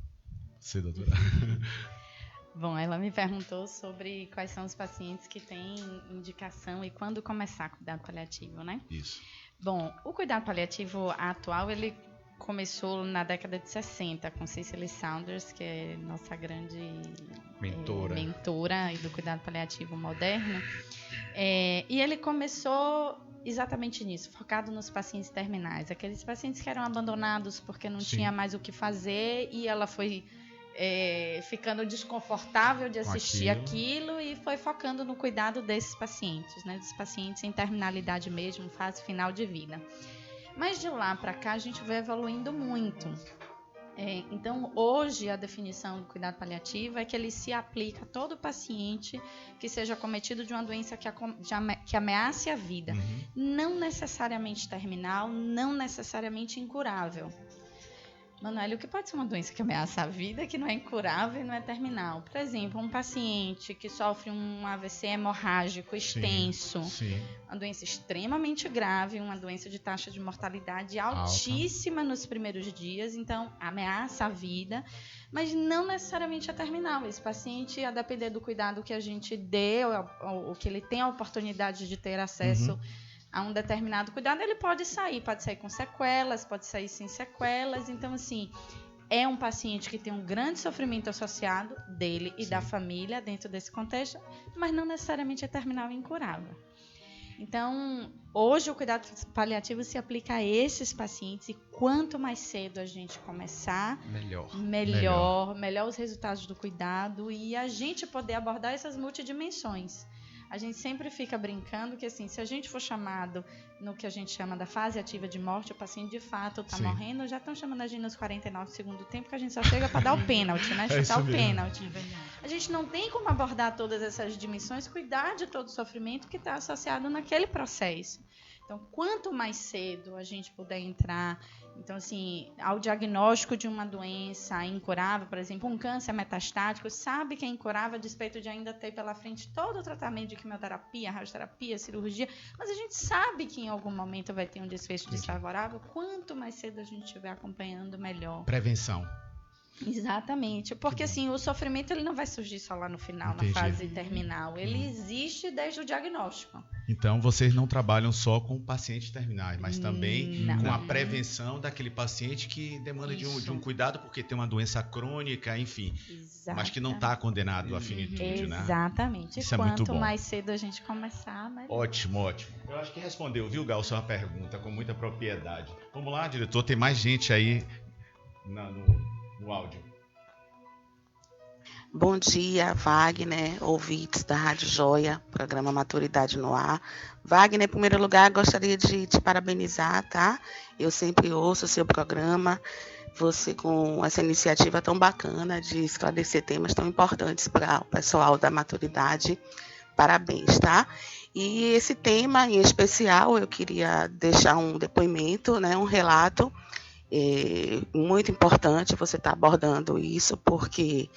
Speaker 1: Você, doutora?
Speaker 3: Bom, ela me perguntou sobre quais são os pacientes que têm indicação e quando começar cuidado paliativo, né?
Speaker 1: Isso.
Speaker 3: Bom, o cuidado paliativo atual, ele começou na década de 60 com Cicely Saunders, que é nossa grande mentora do cuidado paliativo moderno. E ele começou exatamente nisso, focado nos pacientes terminais, aqueles pacientes que eram abandonados porque não tinha mais o que fazer, e ela foi ficando desconfortável de assistir aquilo e foi focando no cuidado desses pacientes, né, dos pacientes em terminalidade mesmo, fase final de vida. Mas de lá para cá a gente vai evoluindo muito. Então, hoje, a definição do cuidado paliativo é que ele se aplica a todo paciente que seja acometido de uma doença que ameace a vida. Não necessariamente terminal, não necessariamente incurável. Manoel, o que pode ser uma doença que ameaça a vida, que não é incurável e não é terminal? Por exemplo, um paciente que sofre um AVC hemorrágico extenso, uma doença extremamente grave, uma doença de taxa de mortalidade altíssima nos primeiros dias, então ameaça a vida, mas não necessariamente é terminal. Esse paciente, a depender do cuidado que a gente dê, ou que ele tem a oportunidade de ter acesso a um determinado cuidado, ele pode sair com sequelas, pode sair sem sequelas. Então, assim, é um paciente que tem um grande sofrimento associado dele e da família dentro desse contexto, mas não necessariamente é terminal e incurável. Então, hoje o cuidado paliativo se aplica a esses pacientes, e quanto mais cedo a gente começar, melhor os resultados do cuidado e a gente poder abordar essas multidimensões. A gente sempre fica brincando que, assim, se a gente for chamado no que a gente chama da fase ativa de morte, o paciente de fato está morrendo, já estão chamando a gente nos 49 segundos do tempo, que a gente só chega para dar o pênalti, né? Chutar o pênalti. A gente não tem como abordar todas essas dimensões, cuidar de todo o sofrimento que está associado naquele processo. Então, quanto mais cedo a gente puder entrar, então, assim, ao diagnóstico de uma doença incurável, por exemplo, um câncer metastático, sabe que é incurável a despeito de ainda ter pela frente todo o tratamento de quimioterapia, radioterapia, cirurgia, mas a gente sabe que em algum momento vai ter um desfecho desfavorável. Quanto mais cedo a gente estiver acompanhando, melhor.
Speaker 1: Prevenção.
Speaker 3: Exatamente, porque assim, o sofrimento ele não vai surgir só lá no final, na fase terminal, ele existe desde o diagnóstico.
Speaker 1: Então, vocês não trabalham só com pacientes terminais, mas também com a prevenção daquele paciente que demanda de um cuidado porque tem uma doença crônica, enfim, mas que não está condenado à finitude, né?
Speaker 3: Exatamente.
Speaker 1: Isso é muito bom.
Speaker 3: Quanto mais cedo a gente começar, melhor.
Speaker 1: Ótimo. Eu acho que respondeu, viu, Gal, sua pergunta com muita propriedade. Vamos lá, diretor, tem mais gente aí no áudio.
Speaker 7: Bom dia, Wagner, ouvintes da Rádio Joia, programa Maturidade no Ar. Wagner, em primeiro lugar, gostaria de te parabenizar, tá? Eu sempre ouço o seu programa, você com essa iniciativa tão bacana de esclarecer temas tão importantes para o pessoal da maturidade. Parabéns, tá? E esse tema em especial, eu queria deixar um depoimento, né, um relato muito importante você estar abordando isso, porque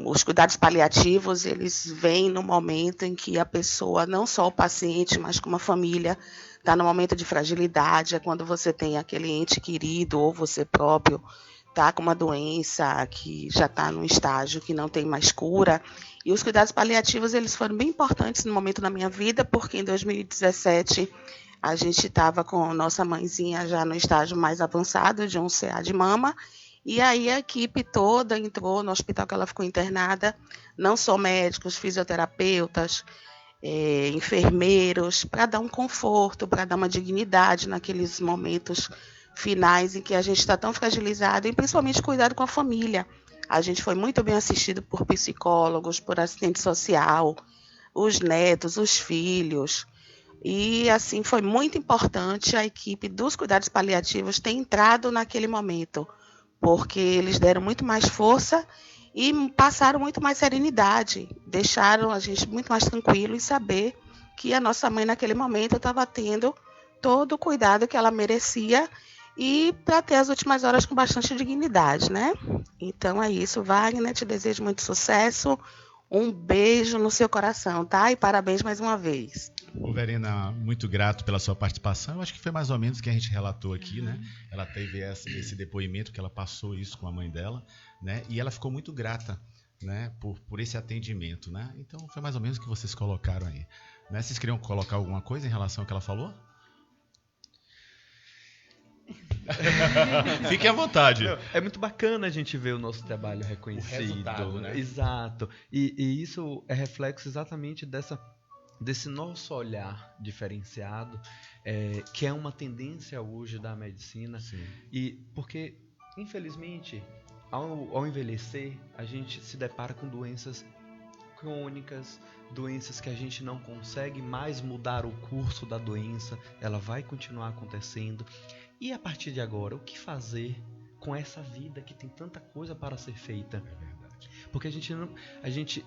Speaker 7: os cuidados paliativos, eles vêm no momento em que a pessoa, não só o paciente, mas como a família, está no momento de fragilidade, é quando você tem aquele ente querido ou você próprio está com uma doença que já está num estágio que não tem mais cura. E os cuidados paliativos, eles foram bem importantes no momento da minha vida, porque em 2017 a gente estava com nossa mãezinha já no estágio mais avançado de um CA de mama, e aí a equipe toda entrou no hospital que ela ficou internada, não só médicos, fisioterapeutas, enfermeiros, para dar um conforto, para dar uma dignidade naqueles momentos finais em que a gente está tão fragilizado, e principalmente cuidado com a família. A gente foi muito bem assistido por psicólogos, por assistente social, os netos, os filhos. E, assim, foi muito importante a equipe dos cuidados paliativos ter entrado naquele momento, porque eles deram muito mais força e passaram muito mais serenidade, deixaram a gente muito mais tranquilo e saber que a nossa mãe, naquele momento, estava tendo todo o cuidado que ela merecia e para ter as últimas horas com bastante dignidade, né? Então é isso, Wagner, te desejo muito sucesso, um beijo no seu coração, tá? E parabéns mais uma vez.
Speaker 1: Ô, Verena, muito grato pela sua participação. Eu acho que foi mais ou menos o que a gente relatou aqui, né? Ela teve esse depoimento, que ela passou isso com a mãe dela, né? E ela ficou muito grata, né? Por esse atendimento, né? Então foi mais ou menos o que vocês colocaram aí, né? Vocês queriam colocar alguma coisa em relação ao que ela falou? Fique à vontade.
Speaker 2: É muito bacana a gente ver o nosso trabalho reconhecido.
Speaker 1: O resultado, né?
Speaker 2: Exato. E isso é reflexo exatamente desse nosso olhar diferenciado, que é uma tendência hoje da medicina.
Speaker 1: Sim.
Speaker 2: E porque, infelizmente, ao envelhecer, a gente se depara com doenças crônicas, doenças que a gente não consegue mais mudar o curso da doença, ela vai continuar acontecendo. E a partir de agora, o que fazer com essa vida que tem tanta coisa para ser feita?
Speaker 1: É verdade.
Speaker 2: Porque a gente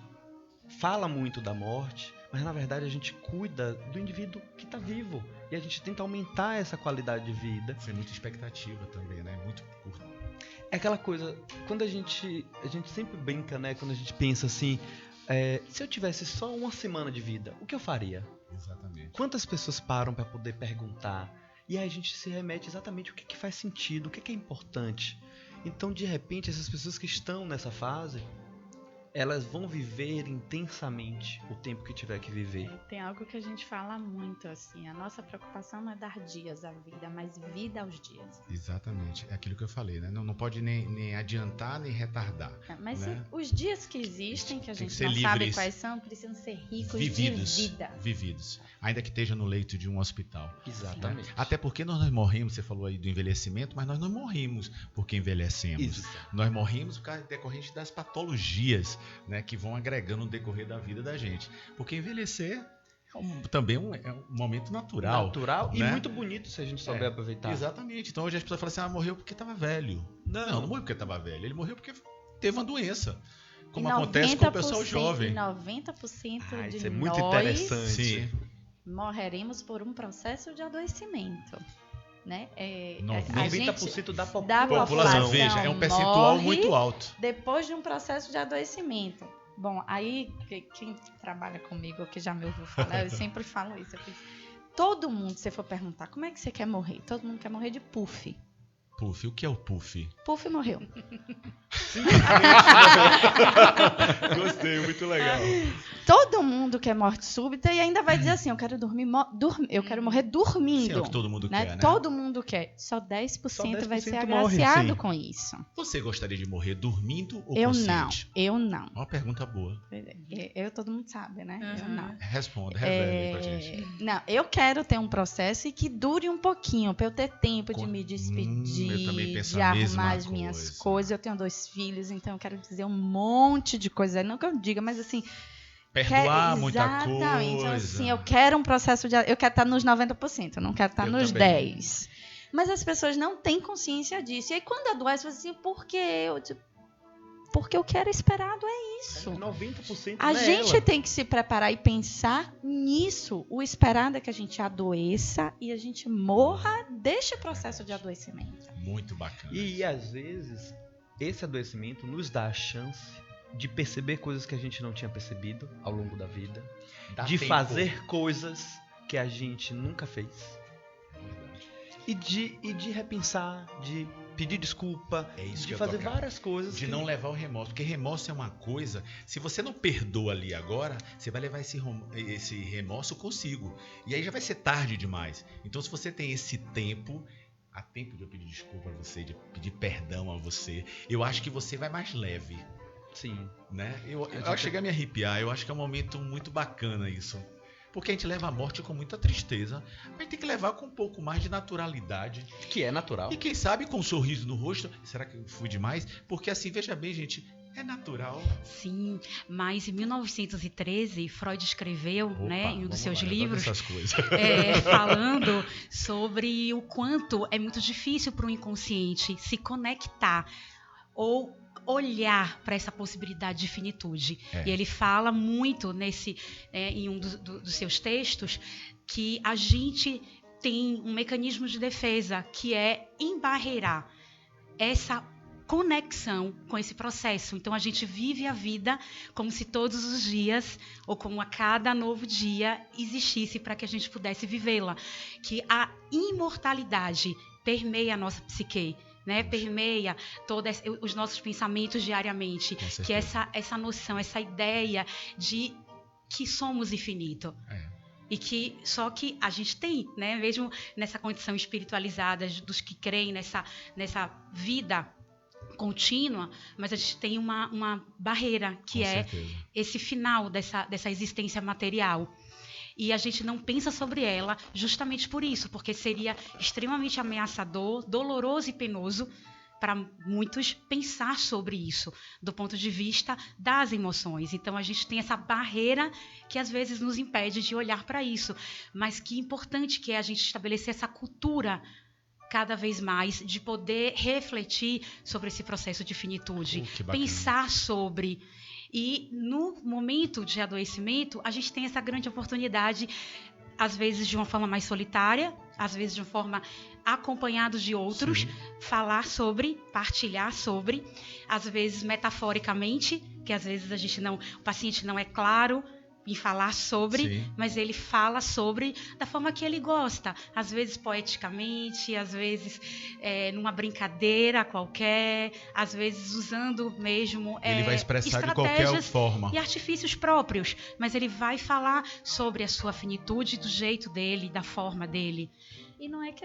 Speaker 2: fala muito da morte, mas na verdade a gente cuida do indivíduo que está vivo. E a gente tenta aumentar essa qualidade de vida.
Speaker 1: Foi muita expectativa também, né? Muito curto.
Speaker 2: É aquela coisa, quando a gente sempre brinca, né? Quando a gente pensa assim, se eu tivesse só uma semana de vida, o que eu faria?
Speaker 1: Exatamente.
Speaker 2: Quantas pessoas param para poder perguntar? E aí a gente se remete exatamente o que faz sentido, o que é importante. Então, de repente, essas pessoas que estão nessa fase, elas vão viver intensamente o tempo que tiver que viver.
Speaker 3: Tem algo que a gente fala muito, assim, a nossa preocupação não é dar dias à vida, mas vida aos dias.
Speaker 1: Exatamente. É aquilo que eu falei, né? Não pode nem adiantar, nem retardar.
Speaker 3: Mas
Speaker 1: né?
Speaker 3: os dias que existem, que a
Speaker 1: Tem que
Speaker 3: gente
Speaker 1: ser
Speaker 3: não sabe
Speaker 1: livres.
Speaker 3: quais são, precisam ser ricos
Speaker 1: Vividos.
Speaker 3: de vida.
Speaker 1: Vividos. Ainda que esteja no leito de um hospital.
Speaker 2: Exatamente.
Speaker 1: Até porque nós morremos, você falou aí do envelhecimento, mas nós não morrimos porque envelhecemos.
Speaker 2: Isso.
Speaker 1: Nós morrimos por causa decorrente das patologias, né, que vão agregando no decorrer da vida da gente. Porque envelhecer também é um momento natural.
Speaker 2: Natural e
Speaker 1: né?
Speaker 2: muito bonito se a gente souber aproveitar.
Speaker 1: Exatamente. Então hoje as pessoas falam assim, morreu porque estava velho. Não morreu porque estava velho. Ele morreu porque teve uma doença. Como acontece com o pessoal jovem.
Speaker 3: E 90% de
Speaker 2: Isso é muito
Speaker 3: nós
Speaker 2: interessante.
Speaker 1: Sim.
Speaker 3: morreremos por um processo de adoecimento. Né?
Speaker 2: 90% da
Speaker 3: população
Speaker 1: população. Veja, é um percentual
Speaker 3: morre
Speaker 1: muito alto.
Speaker 3: depois de um processo de adoecimento. Bom, aí quem trabalha comigo, que já me ouviu falar, eu sempre falo isso. Todo mundo, se você for perguntar, como é que você quer morrer? Todo mundo quer morrer de puff.
Speaker 1: Puff, o que é o puff?
Speaker 3: Puff morreu.
Speaker 1: Gostei, muito legal.
Speaker 3: Todo mundo quer morte súbita e ainda vai dizer assim, eu quero eu quero morrer dormindo.
Speaker 1: Sim, é o que todo mundo quer, né?
Speaker 3: Todo mundo quer. Só 10% vai ser
Speaker 2: morre,
Speaker 3: agraciado
Speaker 2: sim.
Speaker 3: com isso.
Speaker 1: Você gostaria de morrer dormindo ou
Speaker 3: Eu
Speaker 1: consciente?
Speaker 3: Eu não.
Speaker 1: Uma pergunta boa.
Speaker 3: Todo mundo sabe, né? Eu não.
Speaker 1: Responda, revela aí pra gente.
Speaker 3: Não, eu quero ter um processo e que dure um pouquinho, pra eu ter tempo de me despedir,
Speaker 1: eu também penso
Speaker 3: de
Speaker 1: a
Speaker 3: arrumar
Speaker 1: mesma
Speaker 3: as minhas
Speaker 1: coisa.
Speaker 3: coisas. Eu tenho 2 filhos, então eu quero dizer um monte de coisa. Não que eu diga, mas assim...
Speaker 1: Perdoar muita
Speaker 3: Exatamente.
Speaker 1: coisa.
Speaker 3: Então, assim, eu quero um processo de... Eu quero estar nos 90%, eu não quero estar
Speaker 1: Eu
Speaker 3: nos
Speaker 1: também.
Speaker 3: 10%. Mas as pessoas não têm consciência disso. E aí, quando adoece, você assim, por quê? Porque o que era esperado é isso.
Speaker 2: 90%
Speaker 3: A
Speaker 2: não é
Speaker 3: gente
Speaker 2: ela.
Speaker 3: tem que se preparar e pensar nisso. O esperado é que a gente adoeça e a gente morra deste processo de adoecimento.
Speaker 1: Muito bacana.
Speaker 2: E às vezes, esse adoecimento nos dá a chance de perceber coisas que a gente não tinha percebido ao longo da vida.
Speaker 1: Dá
Speaker 2: de
Speaker 1: tempo.
Speaker 2: fazer coisas que a gente nunca fez. E de repensar, de pedir desculpa,
Speaker 1: É isso que
Speaker 2: de
Speaker 1: eu
Speaker 2: fazer
Speaker 1: tocar.
Speaker 2: várias coisas.
Speaker 1: De não levar o remorso. Porque remorso é uma coisa... Se você não perdoa ali agora, você vai levar esse remorso consigo. E aí já vai ser tarde demais. Então, se você tem esse tempo... Há tempo de eu pedir desculpa a você, de pedir perdão a você. Eu acho que você vai mais leve.
Speaker 2: Sim.
Speaker 1: Né? Eu cheguei a me arrepiar. Eu acho que é um momento muito bacana isso. Porque a gente leva a morte com muita tristeza. Mas a gente tem que levar com um pouco mais de naturalidade.
Speaker 2: Que é natural.
Speaker 1: E quem sabe com um sorriso no rosto. Será que eu fui demais? Porque assim, veja bem, gente, é natural.
Speaker 4: Sim, mas em 1913, Freud escreveu, né, em um dos seus livros,
Speaker 1: essas coisas.
Speaker 4: falando sobre o quanto é muito difícil para o inconsciente se conectar ou olhar para essa possibilidade de finitude. E ele fala muito em um dos seus textos que a gente tem um mecanismo de defesa que é embarrear essa conexão com esse processo. Então a gente vive a vida como se todos os dias ou como a cada novo dia existisse para que a gente pudesse vivê-la, que a imortalidade permeia a nossa psique, né? Permeia todos os nossos pensamentos diariamente, que essa noção, essa ideia de que somos infinito. E que só que a gente tem, né? Mesmo nessa condição espiritualizada dos que creem nessa vida contínua, mas a gente tem uma barreira que
Speaker 1: Com
Speaker 4: é
Speaker 1: certeza.
Speaker 4: esse final dessa existência material. E a gente não pensa sobre ela justamente por isso, porque seria extremamente ameaçador, doloroso e penoso para muitos pensar sobre isso, do ponto de vista das emoções. Então, a gente tem essa barreira que, às vezes, nos impede de olhar para isso. Mas que importante que é a gente estabelecer essa cultura cada vez mais de poder refletir sobre esse processo de finitude,
Speaker 1: Que bacana.
Speaker 4: pensar sobre. E, no momento de adoecimento, a gente tem essa grande oportunidade, às vezes de uma forma mais solitária, às vezes de uma forma acompanhados de outros,
Speaker 1: Sim.
Speaker 4: falar sobre, partilhar sobre, às vezes metaforicamente, que às vezes o paciente não é claro em falar sobre,
Speaker 1: Sim.
Speaker 4: mas ele fala sobre da forma que ele gosta, às vezes poeticamente, às vezes numa brincadeira qualquer, às vezes usando mesmo
Speaker 1: Ele vai expressar de qualquer
Speaker 4: estratégias
Speaker 1: forma.
Speaker 4: e artifícios próprios, mas ele vai falar sobre a sua finitude do jeito dele, da forma dele.
Speaker 3: E não é que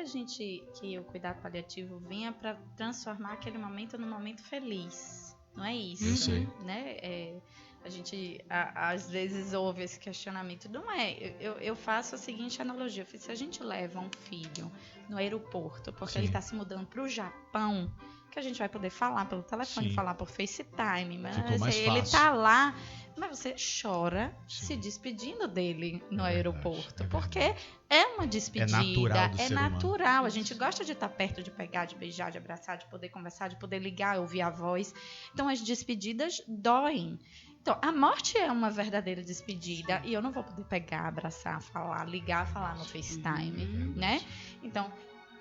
Speaker 3: o cuidado paliativo venha para transformar aquele momento num momento feliz. Não é isso.
Speaker 1: Eu sei.
Speaker 3: Né? A gente às vezes ouve esse questionamento. Não é. Eu faço a seguinte analogia. Se a gente leva um filho no aeroporto, porque
Speaker 1: Sim.
Speaker 3: ele está se mudando para o Japão, que a gente vai poder falar pelo telefone,
Speaker 1: Sim.
Speaker 3: falar por FaceTime, mas
Speaker 1: Ficou mais
Speaker 3: ele
Speaker 1: fácil.
Speaker 3: está lá, mas você chora
Speaker 1: Sim.
Speaker 3: se despedindo dele no
Speaker 1: É verdade,
Speaker 3: aeroporto,
Speaker 1: é
Speaker 3: porque
Speaker 1: verdade.
Speaker 3: é uma despedida,
Speaker 1: natural do
Speaker 3: é
Speaker 1: ser humano.
Speaker 3: natural. A gente gosta de estar perto, de pegar, de beijar, de abraçar, de poder conversar, de poder ligar, ouvir a voz. Então as despedidas doem. Então, a morte é uma verdadeira despedida e eu não vou poder pegar, abraçar, falar, ligar, falar no FaceTime, né? Então,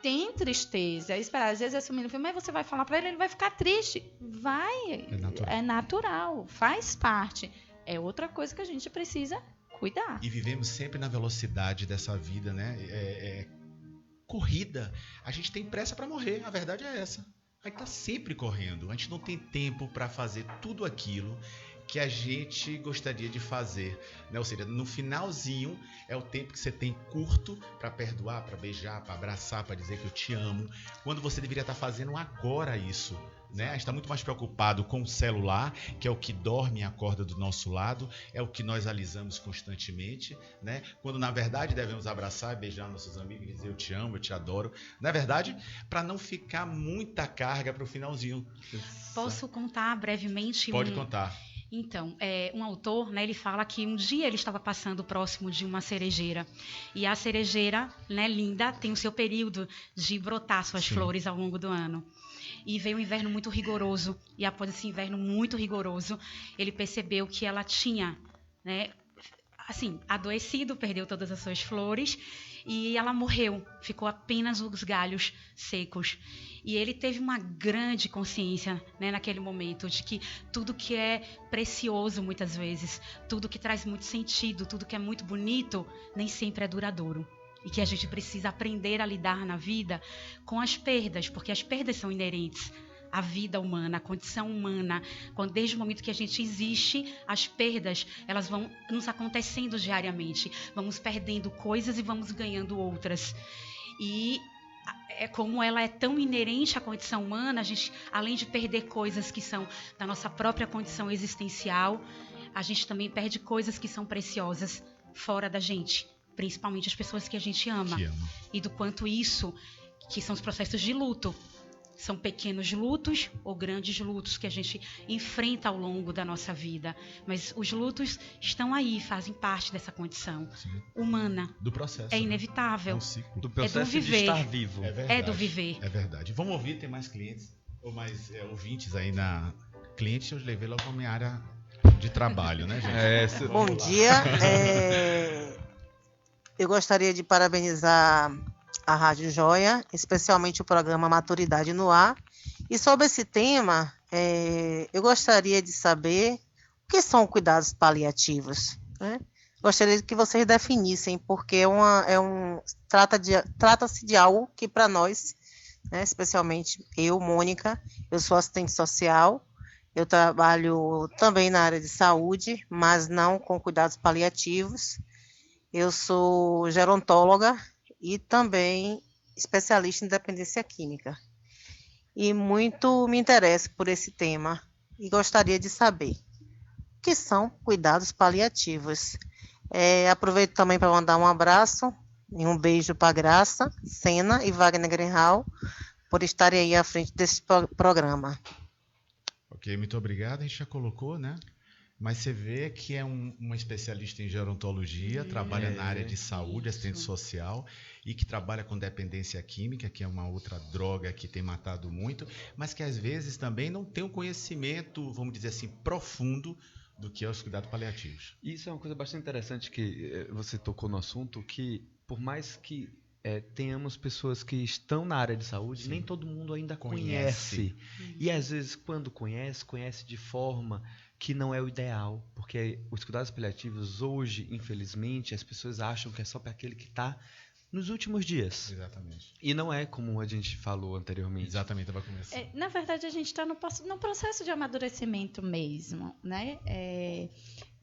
Speaker 3: tem tristeza, esperar. Às vezes esse menino fala, mas você vai falar pra ele vai ficar triste. Vai,
Speaker 1: natural.
Speaker 3: é natural, faz parte. É outra coisa que a gente precisa cuidar.
Speaker 1: E vivemos sempre na velocidade dessa vida, né? Corrida. A gente tem pressa para morrer, a verdade é essa. A gente tá sempre correndo. A gente não tem tempo para fazer tudo aquilo que a gente gostaria de fazer, né? Ou seja, no finalzinho é o tempo que você tem curto para perdoar, para beijar, para abraçar, para dizer que eu te amo, quando você deveria estar fazendo agora isso, né? A gente está muito mais preocupado com o celular, que é o que dorme e acorda do nosso lado, é o que nós alisamos constantemente, né? Quando na verdade devemos abraçar e beijar nossos amigos e dizer eu te amo, eu te adoro, na verdade, para não ficar muita carga para o finalzinho.
Speaker 4: Posso contar brevemente?
Speaker 1: Pode contar.
Speaker 4: Então, um autor, né, ele fala que um dia ele estava passando próximo de uma cerejeira. E a cerejeira, né, linda, tem o seu período de brotar suas
Speaker 1: Sim.
Speaker 4: flores ao longo do ano. E veio um inverno muito rigoroso. E após esse inverno muito rigoroso, ele percebeu que ela tinha, né, assim, adoecido, perdeu todas as suas flores. E ela morreu, ficou apenas os galhos secos. E ele teve uma grande consciência, né, naquele momento, de que tudo que é precioso, muitas vezes, tudo que traz muito sentido, tudo que é muito bonito, nem sempre é duradouro. E que a gente precisa aprender a lidar na vida com as perdas, porque as perdas são inerentes à vida humana, à condição humana. Desde o momento que a gente existe, as perdas, elas vão nos acontecendo diariamente. Vamos perdendo coisas e vamos ganhando outras. E como ela é tão inerente à condição humana, a gente, além de perder coisas que são da nossa própria condição existencial, a gente também perde coisas que são preciosas fora da gente, principalmente as pessoas que a gente ama.
Speaker 1: Que ama.
Speaker 4: E do quanto isso, que são os processos de luto, são pequenos lutos ou grandes lutos que a gente enfrenta ao longo da nossa vida. Mas os lutos estão aí, fazem parte dessa condição humana.
Speaker 1: Do processo.
Speaker 4: É inevitável.
Speaker 1: É um ciclo.
Speaker 2: Do processo de
Speaker 4: viver.
Speaker 2: estar vivo.
Speaker 1: É verdade.
Speaker 4: É do viver.
Speaker 1: É verdade. Vamos ouvir, tem mais clientes ou mais ouvintes aí na cliente, eu levei logo para minha área de trabalho, né, gente?
Speaker 8: Bom dia. Eu gostaria de parabenizar a Rádio Joia, especialmente o programa Maturidade no Ar. E sobre esse tema, eu gostaria de saber o que são cuidados paliativos, né? Gostaria que vocês definissem, porque trata-se de algo que para nós, né, especialmente eu, Mônica, eu sou assistente social, eu trabalho também na área de saúde, mas não com cuidados paliativos. Eu sou gerontóloga e também especialista em dependência química. E muito me interesso por esse tema e gostaria de saber o que são cuidados paliativos. Aproveito também para mandar um abraço e um beijo para Graça, Sena e Wagner Greenhal por estarem aí à frente desse programa.
Speaker 1: Ok, muito obrigado. A gente já colocou, né? Mas você vê que é uma especialista em gerontologia, trabalha na área de saúde, assistente social, e que trabalha com dependência química, que é uma outra droga que tem matado muito, mas que às vezes também não tem um conhecimento, vamos dizer assim, profundo do que é os cuidados paliativos.
Speaker 2: Isso é uma coisa bastante interessante que você tocou no assunto, que por mais que tenhamos pessoas que estão na área de saúde, nem todo mundo ainda conhece. E às vezes, quando conhece de forma que não é o ideal, porque os cuidados paliativos hoje, infelizmente, as pessoas acham que é só para aquele que está nos últimos dias.
Speaker 1: Exatamente.
Speaker 2: E não é como a gente falou anteriormente.
Speaker 1: Exatamente, vai começar.
Speaker 3: Na verdade, a gente está no processo de amadurecimento mesmo, né?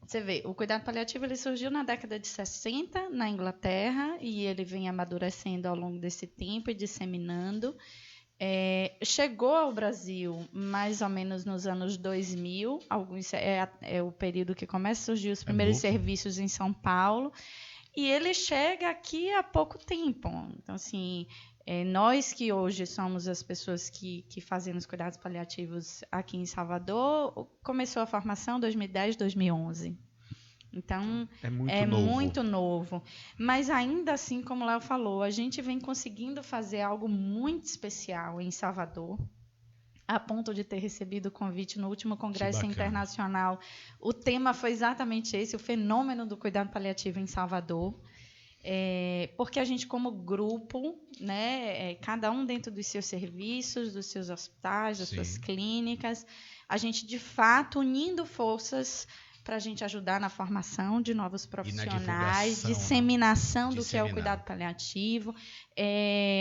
Speaker 3: Você vê, o cuidado paliativo ele surgiu na década de 60 na Inglaterra e ele vem amadurecendo ao longo desse tempo e disseminando. Chegou ao Brasil mais ou menos nos anos 2000, é o período que começa a surgir os primeiros serviços em São Paulo, e ele chega aqui há pouco tempo. Então, assim, nós que hoje somos as pessoas que fazemos cuidados paliativos aqui em Salvador, começou a formação em 2010, 2011. Então, é muito novo. Mas ainda assim, como o Léo falou, a gente vem conseguindo fazer algo muito especial em Salvador, a ponto de ter recebido o convite no último Congresso Internacional. O tema foi exatamente esse, o fenômeno do cuidado paliativo em Salvador. Porque a gente, como grupo, né, cada um dentro dos seus serviços, dos seus hospitais, das suas clínicas, a gente, de fato, unindo forças para a gente ajudar na formação de novos profissionais, disseminação do que é o cuidado paliativo,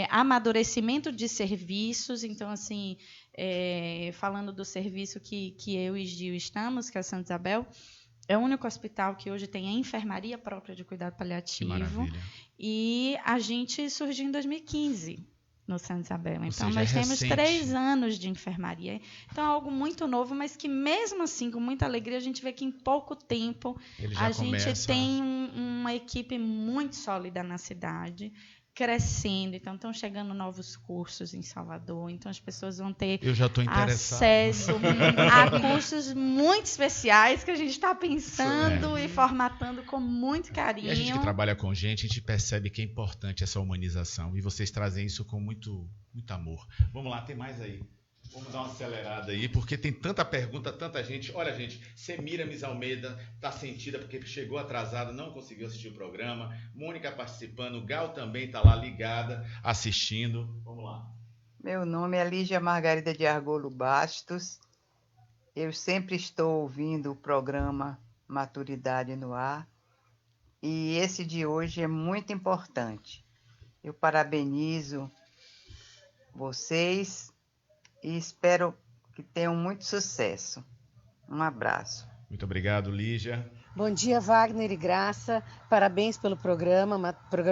Speaker 3: amadurecimento de serviços. Então, assim, falando do serviço que eu e Gil estamos, que é a Santa Isabel, é o único hospital que hoje tem a enfermaria própria de cuidado paliativo. E a gente surgiu em 2015. No Santa Isabel. Então, nós temos 3 anos de enfermaria. Então, é algo muito novo, mas que, mesmo assim, com muita alegria, a gente vê que, em pouco tempo, a gente tem uma equipe muito sólida na cidade, crescendo. Então, estão chegando novos cursos em Salvador. Então, as pessoas vão ter acesso a cursos muito especiais que a gente está pensando e formatando com muito carinho.
Speaker 1: E a gente que trabalha com gente, a gente percebe que é importante essa humanização. E vocês trazem isso com muito amor. Vamos lá, tem mais aí. Vamos dar uma acelerada aí, porque tem tanta pergunta, tanta gente. Olha, gente, Semiramis Almeida está sentida porque chegou atrasada, não conseguiu assistir o programa. Mônica participando, Gal também está lá ligada, assistindo. Vamos lá.
Speaker 9: Meu nome é Lígia Margarida de Argolo Bastos. Eu sempre estou ouvindo o programa Maturidade no Ar. E esse de hoje é muito importante. Eu parabenizo vocês e espero que tenham muito sucesso. Um abraço.
Speaker 1: Muito obrigado, Lígia.
Speaker 8: Bom dia, Wagner e Graça. Parabéns pelo programa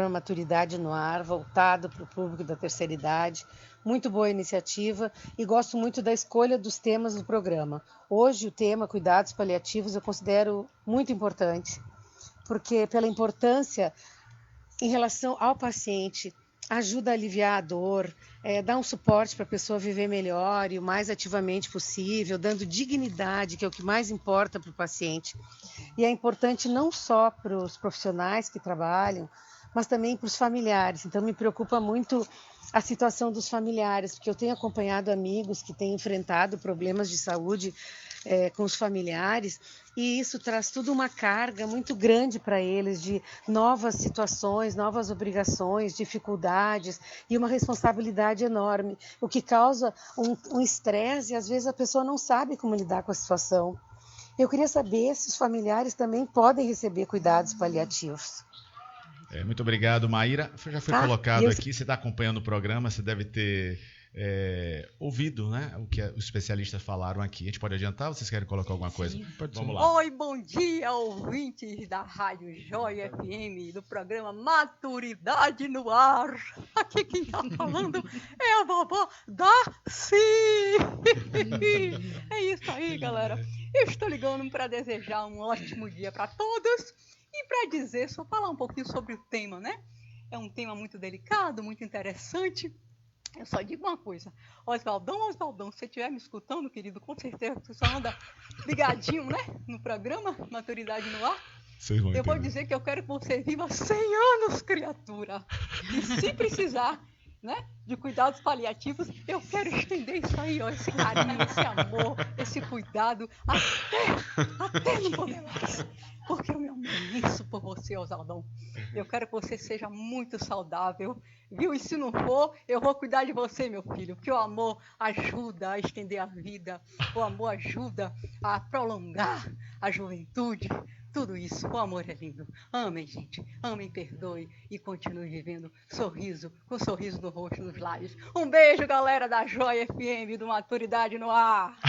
Speaker 8: Maturidade no Ar, voltado para o público da terceira idade. Muito boa iniciativa e gosto muito da escolha dos temas do programa. Hoje o tema Cuidados Paliativos eu considero muito importante, porque pela importância em relação ao paciente, ajuda a aliviar a dor, dá um suporte para a pessoa viver melhor e o mais ativamente possível, dando dignidade, que é o que mais importa para o paciente. E é importante não só para os profissionais que trabalham, mas também para os familiares. Então, me preocupa muito a situação dos familiares, porque eu tenho acompanhado amigos que têm enfrentado problemas de saúde com os familiares, e isso traz tudo uma carga muito grande para eles, de novas situações, novas obrigações, dificuldades e uma responsabilidade enorme, o que causa um estresse e às vezes a pessoa não sabe como lidar com a situação. Eu queria saber se os familiares também podem receber cuidados paliativos.
Speaker 1: Muito obrigado, Maíra. Já foi colocado aqui, você está acompanhando o programa, você deve ter ouvido, né, o que os especialistas falaram aqui. A gente pode adiantar? Vocês querem colocar alguma coisa? Vamos lá.
Speaker 10: Oi, bom dia, ouvintes da Rádio Joia FM, do programa Maturidade no Ar. Aqui quem está falando é a vovó Darcy. É isso aí, galera. Eu estou ligando para desejar um ótimo dia para todos e para dizer, só falar um pouquinho sobre o tema, né? É um tema muito delicado, muito interessante. Eu só digo uma coisa, Oswaldão, se você estiver me escutando, querido, com certeza você só anda ligadinho, né, no programa Maturidade no Ar. Eu vou dizer que eu quero que você viva 100 anos, criatura. E se precisar, né, de cuidados paliativos, eu quero estender isso aí, ó, esse carinho, esse amor, esse cuidado, até não poder mais. Porque eu me amo imenso por você, Oswaldão. Eu quero que você seja muito saudável, viu? E se não for, eu vou cuidar de você, meu filho. Porque o amor ajuda a estender a vida. O amor ajuda a prolongar a juventude. Tudo isso, o amor é lindo. Amem, gente. Amem, perdoe e continue vivendo com sorriso no rosto, nos lábios. Um beijo, galera da Joia FM, do Maturidade no Ar.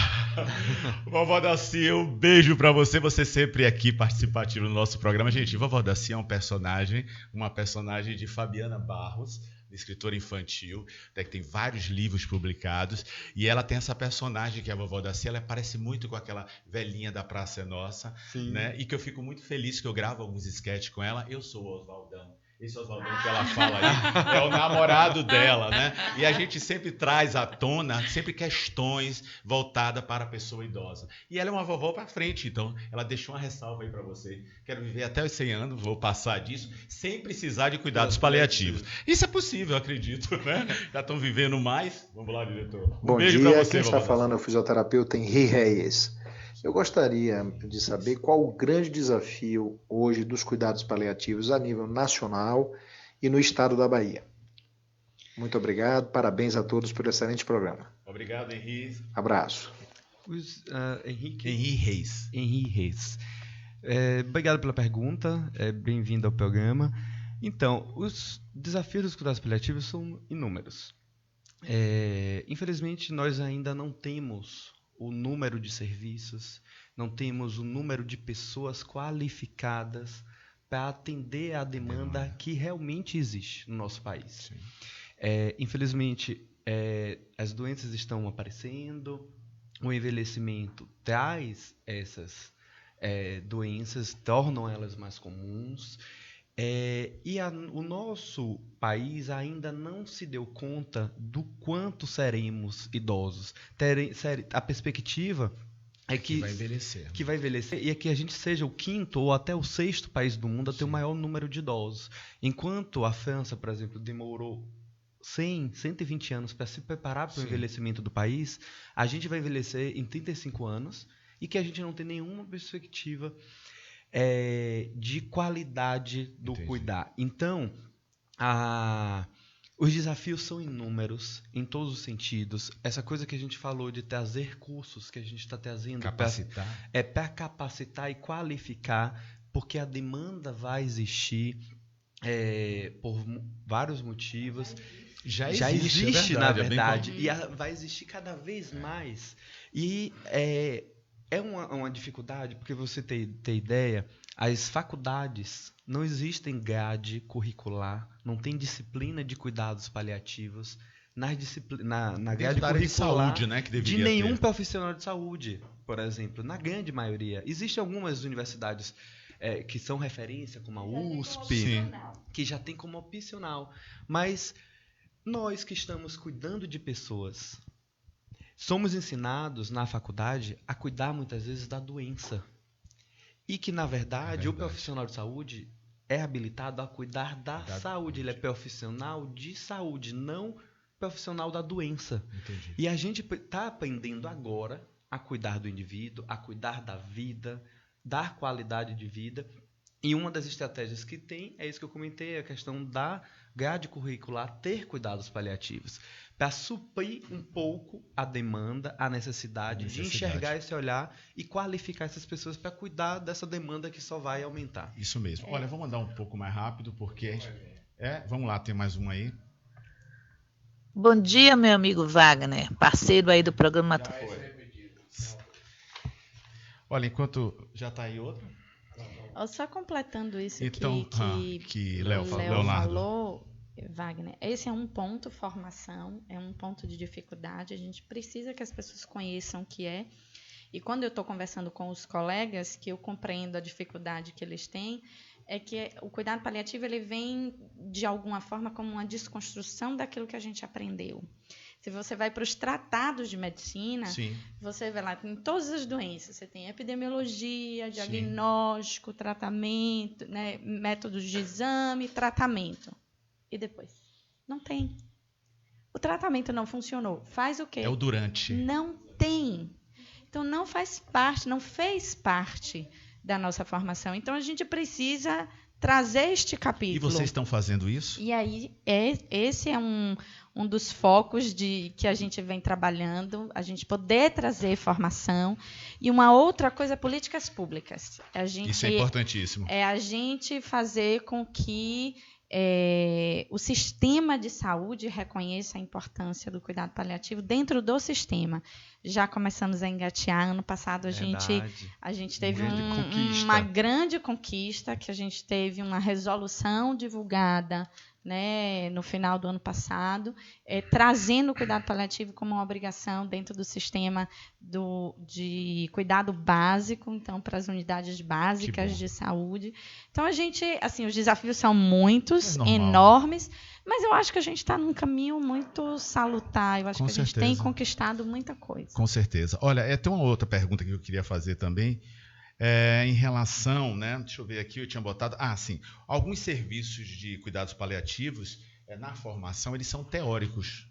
Speaker 1: Vovó Darcy, um beijo pra você. Você sempre aqui participativo no nosso programa. Gente, Vovó Darcy é uma personagem de Fabiana Barros, escritora infantil, até que tem vários livros publicados, e ela tem essa personagem que é a Vovó Darcy, ela parece muito com aquela velhinha da Praça é Nossa, né? E que eu fico muito feliz que eu gravo alguns sketches com ela. Eu sou o Oswaldão. Esse Oswaldão que ela fala aí é o namorado dela, né? E a gente sempre traz à tona sempre questões voltadas para a pessoa idosa. E ela é uma vovó para frente, então ela deixou uma ressalva aí para você. Quero viver até os 100 anos, vou passar disso, sem precisar de cuidados paliativos. Isso é possível, eu acredito, né? Já estão vivendo mais. Vamos lá, diretor.
Speaker 11: Bom dia, quem está falando é o fisioterapeuta Henri Reis. Eu gostaria de saber qual o grande desafio hoje dos cuidados paliativos a nível nacional e no estado da Bahia. Muito obrigado, parabéns a todos pelo excelente programa.
Speaker 1: Obrigado, Henri.
Speaker 11: Abraço.
Speaker 1: Henri Reis.
Speaker 2: Henri Reis. Obrigado pela pergunta, bem-vindo ao programa. Então, os desafios dos cuidados paliativos são inúmeros. Infelizmente, nós ainda não temos o número de serviços, não temos o número de pessoas qualificadas para atender a demanda que realmente existe no nosso país. Infelizmente, as doenças estão aparecendo, o envelhecimento traz essas doenças, tornam elas mais comuns, o nosso país ainda não se deu conta do quanto seremos idosos. A perspectiva é que vai envelhecer e é que a gente seja o 5º ou até o 6º país do mundo a ter o maior número de idosos. Enquanto a França, por exemplo, demorou 120 anos para se preparar para o envelhecimento do país, a gente vai envelhecer em 35 anos e que a gente não tem nenhuma perspectiva de qualidade do cuidar. Então, os desafios são inúmeros em todos os sentidos. Essa coisa que a gente falou de trazer cursos que a gente está trazendo para capacitar e qualificar, porque a demanda vai existir por vários motivos. Já existe, na verdade, e vai existir cada vez mais. E é uma dificuldade, porque você tem ideia, as faculdades não existem grade curricular, não tem disciplina de cuidados paliativos na grade curricular de
Speaker 1: saúde, né, que
Speaker 2: de nenhum profissional de saúde, por exemplo, na grande maioria. Existem algumas universidades que são referência, como a USP, que já tem como opcional, mas nós que estamos cuidando de pessoas, somos ensinados na faculdade a cuidar muitas vezes da doença. E que, na verdade, o profissional de saúde é habilitado a cuidar da saúde. Ele é profissional de saúde, não profissional da doença.
Speaker 1: Entendi.
Speaker 2: E a gente está aprendendo agora a cuidar do indivíduo, a cuidar da vida, dar qualidade de vida. E uma das estratégias que tem, é isso que eu comentei, a questão da grade curricular ter cuidados paliativos, para suprir um pouco a demanda, a necessidade de enxergar esse olhar e qualificar essas pessoas para cuidar dessa demanda que só vai aumentar.
Speaker 1: Isso mesmo. Olha, vamos andar um pouco mais rápido, porque... vamos lá, tem mais um aí.
Speaker 6: Bom dia, meu amigo Wagner, parceiro aí do programa Matutino.
Speaker 1: Olha, enquanto já está aí outro.
Speaker 3: Só completando isso
Speaker 1: então,
Speaker 3: que
Speaker 1: Léo
Speaker 3: falou, Wagner, esse é um ponto, formação, é um ponto de dificuldade, a gente precisa que as pessoas conheçam o que é. E quando eu estou conversando com os colegas, que eu compreendo a dificuldade que eles têm, é que o cuidado paliativo ele vem, de alguma forma, como uma desconstrução daquilo que a gente aprendeu. Se você vai para os tratados de medicina,
Speaker 1: Sim.
Speaker 3: você vê lá, tem todas as doenças. Você tem epidemiologia, diagnóstico, tratamento, né, métodos de exame, tratamento. E depois? Não tem. O tratamento não funcionou. Faz o quê?
Speaker 1: É o durante.
Speaker 3: Não tem. Então, não faz parte, não fez parte da nossa formação. Então, a gente precisa trazer este capítulo.
Speaker 1: E vocês estão fazendo isso?
Speaker 3: E aí, esse é um dos focos que a gente vem trabalhando, a gente poder trazer formação. E uma outra coisa, políticas públicas.
Speaker 1: Isso é importantíssimo.
Speaker 3: É a gente fazer com que o sistema de saúde reconheça a importância do cuidado paliativo dentro do sistema. Já começamos a engatear. Ano passado a gente teve uma grande conquista, que a gente teve uma resolução divulgada, né, no final do ano passado, trazendo o cuidado paliativo como uma obrigação dentro do sistema de cuidado básico, então, para as unidades básicas de saúde. Então, a gente, assim, os desafios são muitos, enormes, mas eu acho que a gente está num caminho muito salutar. Eu acho que a gente tem conquistado muita coisa.
Speaker 1: Com certeza. Olha, tem uma outra pergunta que eu queria fazer também. Em relação, né? Deixa eu ver aqui, eu tinha botado. Sim. Alguns serviços de cuidados paliativos, na formação, eles são teóricos,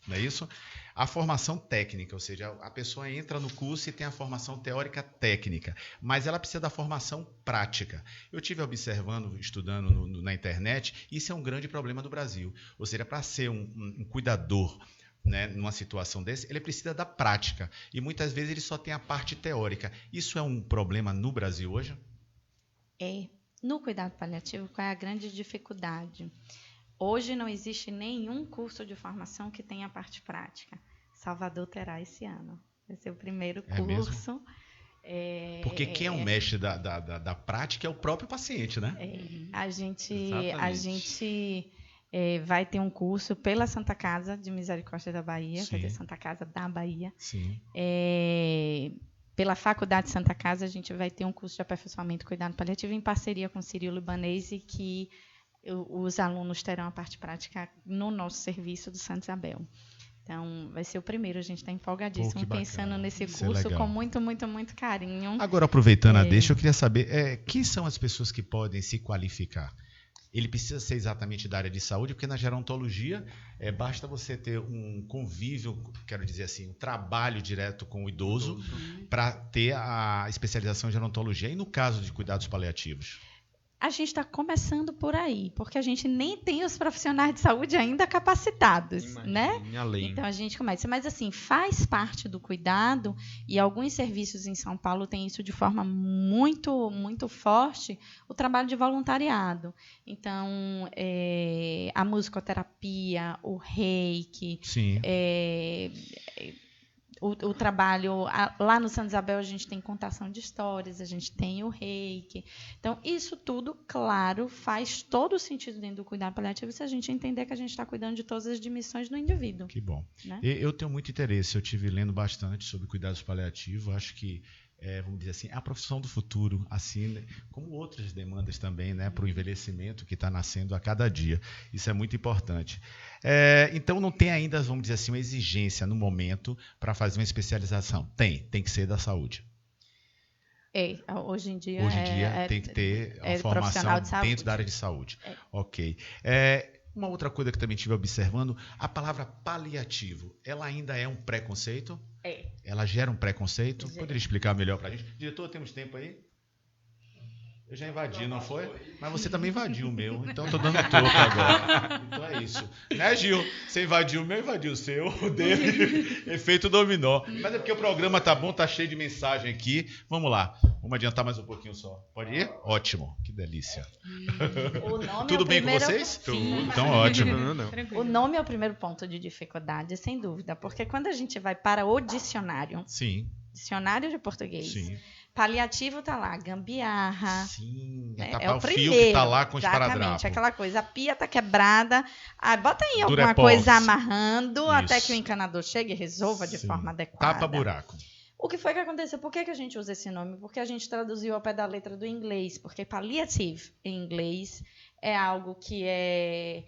Speaker 1: não é isso? A formação técnica, ou seja, a pessoa entra no curso e tem a formação teórica técnica, mas ela precisa da formação prática. Eu estive observando, estudando na internet, isso é um grande problema do Brasil. Ou seja, para ser um cuidador, né, numa situação dessa, ele precisa da prática. E muitas vezes ele só tem a parte teórica. Isso é um problema no Brasil hoje?
Speaker 3: No cuidado paliativo, qual é a grande dificuldade? Hoje não existe nenhum curso de formação que tenha a parte prática. Salvador terá esse ano. Vai ser o primeiro curso.
Speaker 1: Porque quem é o mestre da prática é o próprio paciente, né?
Speaker 3: A gente vai ter um curso pela Santa Casa de Misericórdia da Bahia, vai ter Santa Casa da Bahia.
Speaker 1: Sim.
Speaker 3: Pela Faculdade Santa Casa, a gente vai ter um curso de aperfeiçoamento e cuidado paliativo em parceria com o Círio Libanês, e que os alunos terão a parte prática no nosso serviço do Santa Isabel. Então, vai ser o primeiro. A gente está empolgadíssimo, pensando nesse curso com muito, muito, muito carinho.
Speaker 1: Agora, aproveitando a deixa, eu queria saber, quem são as pessoas que podem se qualificar? Ele precisa ser exatamente da área de saúde, porque na gerontologia basta você ter um convívio, quero dizer assim, um trabalho direto com o idoso para ter a especialização em gerontologia. E no caso de cuidados paliativos?
Speaker 3: A gente está começando por aí, porque a gente nem tem os profissionais de saúde ainda capacitados, né? Então a gente começa. Mas assim, faz parte do cuidado, e alguns serviços em São Paulo têm isso de forma muito, muito forte, o trabalho de voluntariado. Então, a musicoterapia, o reiki, o trabalho lá no Santa Isabel, a gente tem contação de histórias, a gente tem o reiki. Então, isso tudo, claro, faz todo o sentido dentro do cuidado paliativo, se a gente entender que a gente está cuidando de todas as dimensões do indivíduo.
Speaker 1: Que bom.
Speaker 3: Né?
Speaker 1: Eu tenho muito interesse, eu estive lendo bastante sobre cuidados paliativos, acho que vamos dizer assim, é a profissão do futuro, assim como outras demandas também, né, para o envelhecimento que está nascendo a cada dia. Isso é muito importante. Então, não tem ainda, vamos dizer assim, uma exigência no momento para fazer uma especialização. Tem que ser da saúde.
Speaker 3: Hoje em dia
Speaker 1: tem que ter a formação dentro da área de saúde. Ok. Uma outra coisa que também estive observando, a palavra paliativo, ela ainda é um preconceito? Ela gera um preconceito? Poderia explicar melhor para a gente? Diretor, temos tempo aí? Eu já invadi, não foi? Mas você também invadiu o meu, então estou dando troco agora. Então é isso. Né, Gil? Você invadiu o meu, invadiu o seu, o dele. Efeito dominó. Mas é porque o programa tá bom, tá cheio de mensagem aqui. Vamos lá. Vamos adiantar mais um pouquinho só. Pode ir? Ótimo. Que delícia.
Speaker 3: O nome
Speaker 1: Tudo
Speaker 3: é o
Speaker 1: bem com
Speaker 3: primeiro...
Speaker 1: vocês?
Speaker 3: Sim.
Speaker 1: Então, ótimo.
Speaker 3: O nome é o primeiro ponto de dificuldade, sem dúvida, porque quando a gente vai para o dicionário,
Speaker 1: Sim.
Speaker 3: dicionário de português,
Speaker 1: Sim.
Speaker 3: paliativo tá lá, gambiarra.
Speaker 1: Sim.
Speaker 3: Né?
Speaker 1: Tapar
Speaker 3: É o
Speaker 1: o fio
Speaker 3: primeiro,
Speaker 1: que tá lá com
Speaker 3: exatamente,
Speaker 1: esparadrapo.
Speaker 3: aquela coisa, a pia tá quebrada, bota aí alguma
Speaker 1: Durepox.
Speaker 3: coisa amarrando
Speaker 1: Isso.
Speaker 3: até que o encanador chegue e resolva de
Speaker 1: Sim.
Speaker 3: forma adequada.
Speaker 1: Tapa buraco.
Speaker 3: O que foi que aconteceu? Por que a gente usa esse nome? Porque a gente traduziu ao pé da letra do inglês, porque palliative em inglês é algo que é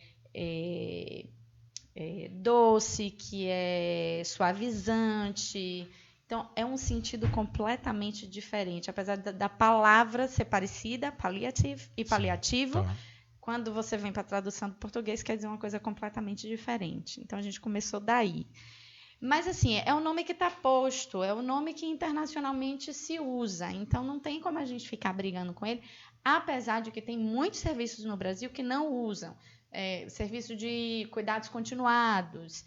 Speaker 3: doce, que é suavizante. Então, é um sentido completamente diferente. Apesar da palavra ser parecida, palliative e paliativo,
Speaker 1: Tá.
Speaker 3: quando você vem para a tradução do português, quer dizer uma coisa completamente diferente. Então, a gente começou daí. Mas, assim, é o nome que está posto, é o nome que internacionalmente se usa. Então, não tem como a gente ficar brigando com ele, apesar de que tem muitos serviços no Brasil que não usam. Serviço de cuidados continuados,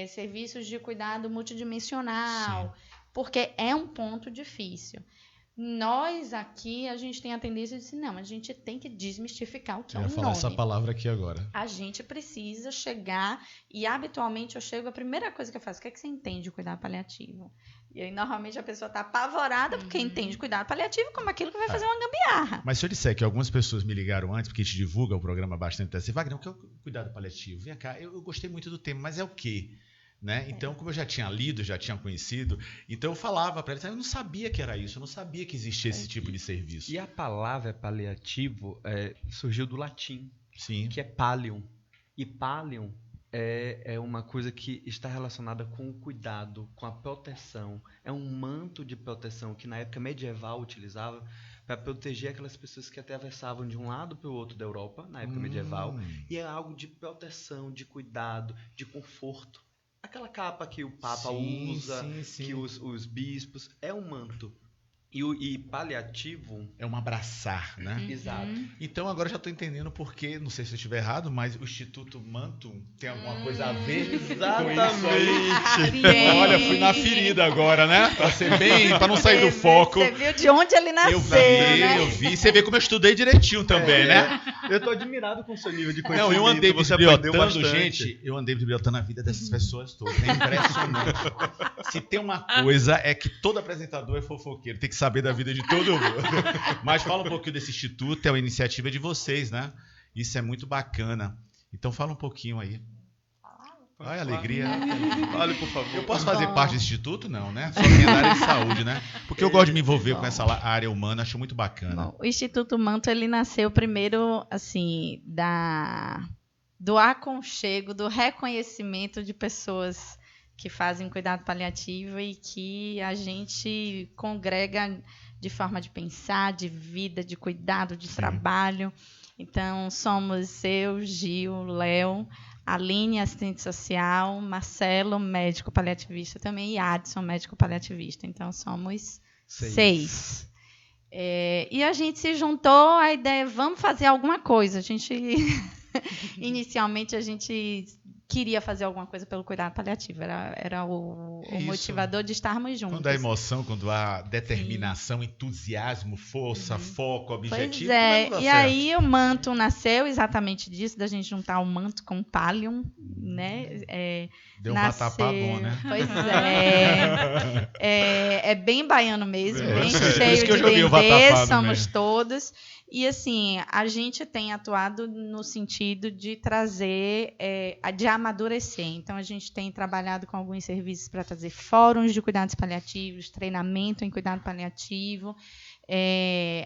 Speaker 3: serviços de cuidado multidimensional,
Speaker 1: Sim.
Speaker 3: porque é um ponto difícil. Nós aqui, a gente tem a tendência de dizer, não, a gente tem que desmistificar o que é um
Speaker 1: Eu ia falar
Speaker 3: nome.
Speaker 1: essa palavra aqui agora.
Speaker 3: A gente precisa chegar, e habitualmente eu chego, a primeira coisa que eu faço, o que é que você entende de cuidado paliativo? E aí, normalmente, a pessoa está apavorada porque entende cuidado paliativo como aquilo que vai fazer uma gambiarra.
Speaker 1: Mas se eu disser que algumas pessoas me ligaram antes, porque a gente divulga o programa bastante, até assim, Wagner, o que é o cuidado paliativo? Vem cá, eu gostei muito do tema, mas é o quê? Né? Então, como eu já tinha lido, já tinha conhecido, então eu falava para eles, eu não sabia que era isso, eu não sabia que existia esse tipo de serviço.
Speaker 2: E a palavra paliativo surgiu do latim,
Speaker 1: Sim.
Speaker 2: que é pallium. E pallium é uma coisa que está relacionada com o cuidado, com a proteção. É um manto de proteção que na época medieval utilizava para proteger aquelas pessoas que atravessavam de um lado para o outro da Europa, na época medieval. E é algo de proteção, de cuidado, de conforto. Aquela capa que o Papa usa, que os bispos, é um manto. E paliativo...
Speaker 1: É um abraçar, né?
Speaker 2: Exato.
Speaker 1: Então, agora eu já estou entendendo porque, não sei se eu estiver errado, mas o Instituto Mantum tem alguma coisa a ver com isso aí. Olha, fui na ferida agora, né? Para não sair do foco.
Speaker 3: Você viu de onde ele nasceu,
Speaker 1: Eu vi. Você vê como eu estudei direitinho também, né?
Speaker 2: Eu tô admirado com o seu nível de
Speaker 1: Não,
Speaker 2: conhecimento.
Speaker 1: eu andei
Speaker 2: Você aprendeu
Speaker 1: bibliotando,
Speaker 2: bastante.
Speaker 1: gente. Eu andei bibliotando a vida dessas pessoas todas. É impressionante. Se tem uma coisa, é que todo apresentador é fofoqueiro. Tem que saber da vida de todo mundo. Mas fala um pouquinho desse instituto. É uma iniciativa de vocês, né? Isso é muito bacana. Então fala um pouquinho aí. Olha a alegria.
Speaker 2: Fale, por favor.
Speaker 1: Eu posso fazer parte desse instituto? Não, né? Só minha área de saúde, né? Porque eu gosto de me envolver com essa área humana. Acho muito bacana.
Speaker 3: Bom, o Instituto Manto, ele nasceu primeiro, assim, do aconchego, do reconhecimento de pessoas que fazem cuidado paliativo e que a gente congrega de forma de pensar, de vida, de cuidado, de trabalho. Então, somos eu, Gil, Léo, Aline, assistente social, Marcelo, médico paliativista também, e Adson, médico paliativista. Então, somos 6. E a gente se juntou, a ideia, vamos fazer alguma coisa. Inicialmente, a gente queria fazer alguma coisa pelo cuidado paliativo. Era o motivador de estarmos juntos.
Speaker 1: Quando há emoção, quando há determinação, entusiasmo, força, foco, objetivo.
Speaker 3: Pois é. E aí o Manto nasceu exatamente disso, da gente juntar o Manto com o Pallium, né?
Speaker 1: Deu um vatapá bom, né?
Speaker 3: Pois é. É bem baiano mesmo, bem cheio de dendê, somos todos. E, assim, a gente tem atuado no sentido de trazer, de amadurecer. Então, a gente tem trabalhado com alguns serviços para trazer fóruns de cuidados paliativos, treinamento em cuidado paliativo.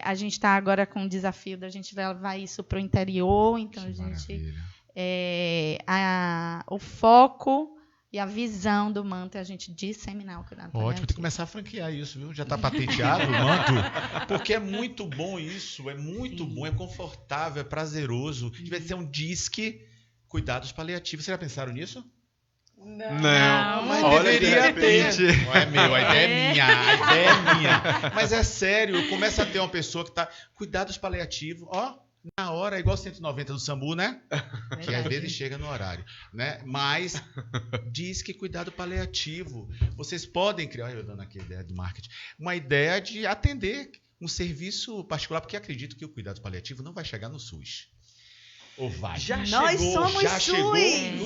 Speaker 3: A gente está agora com o desafio da gente levar isso para o interior. Então, a gente... o foco e a visão do Manto é a gente disseminar o cuidado paliativo.
Speaker 1: Ótimo, tem que começar a franquear isso, viu? Já está patenteado o Manto, porque é muito bom isso, é muito bom, é confortável, é prazeroso. Devia ser um disque cuidados paliativos. Vocês já pensaram nisso?
Speaker 2: Não,
Speaker 1: mas
Speaker 2: olha,
Speaker 1: deveria
Speaker 2: de
Speaker 1: ter. Não é meu, a ideia é minha, a ideia é minha. Mas é sério, começa a ter uma pessoa que está cuidados paliativos, na hora, igual 190 do SAMU, né? Que às vezes chega no horário, né? Mas diz que cuidado paliativo. Vocês podem criar, eu dando aqui a ideia do marketing, uma ideia de atender um serviço particular, porque acredito que o cuidado paliativo não vai chegar no SUS. Ou vai?
Speaker 12: Já chegou.
Speaker 1: Já chegou.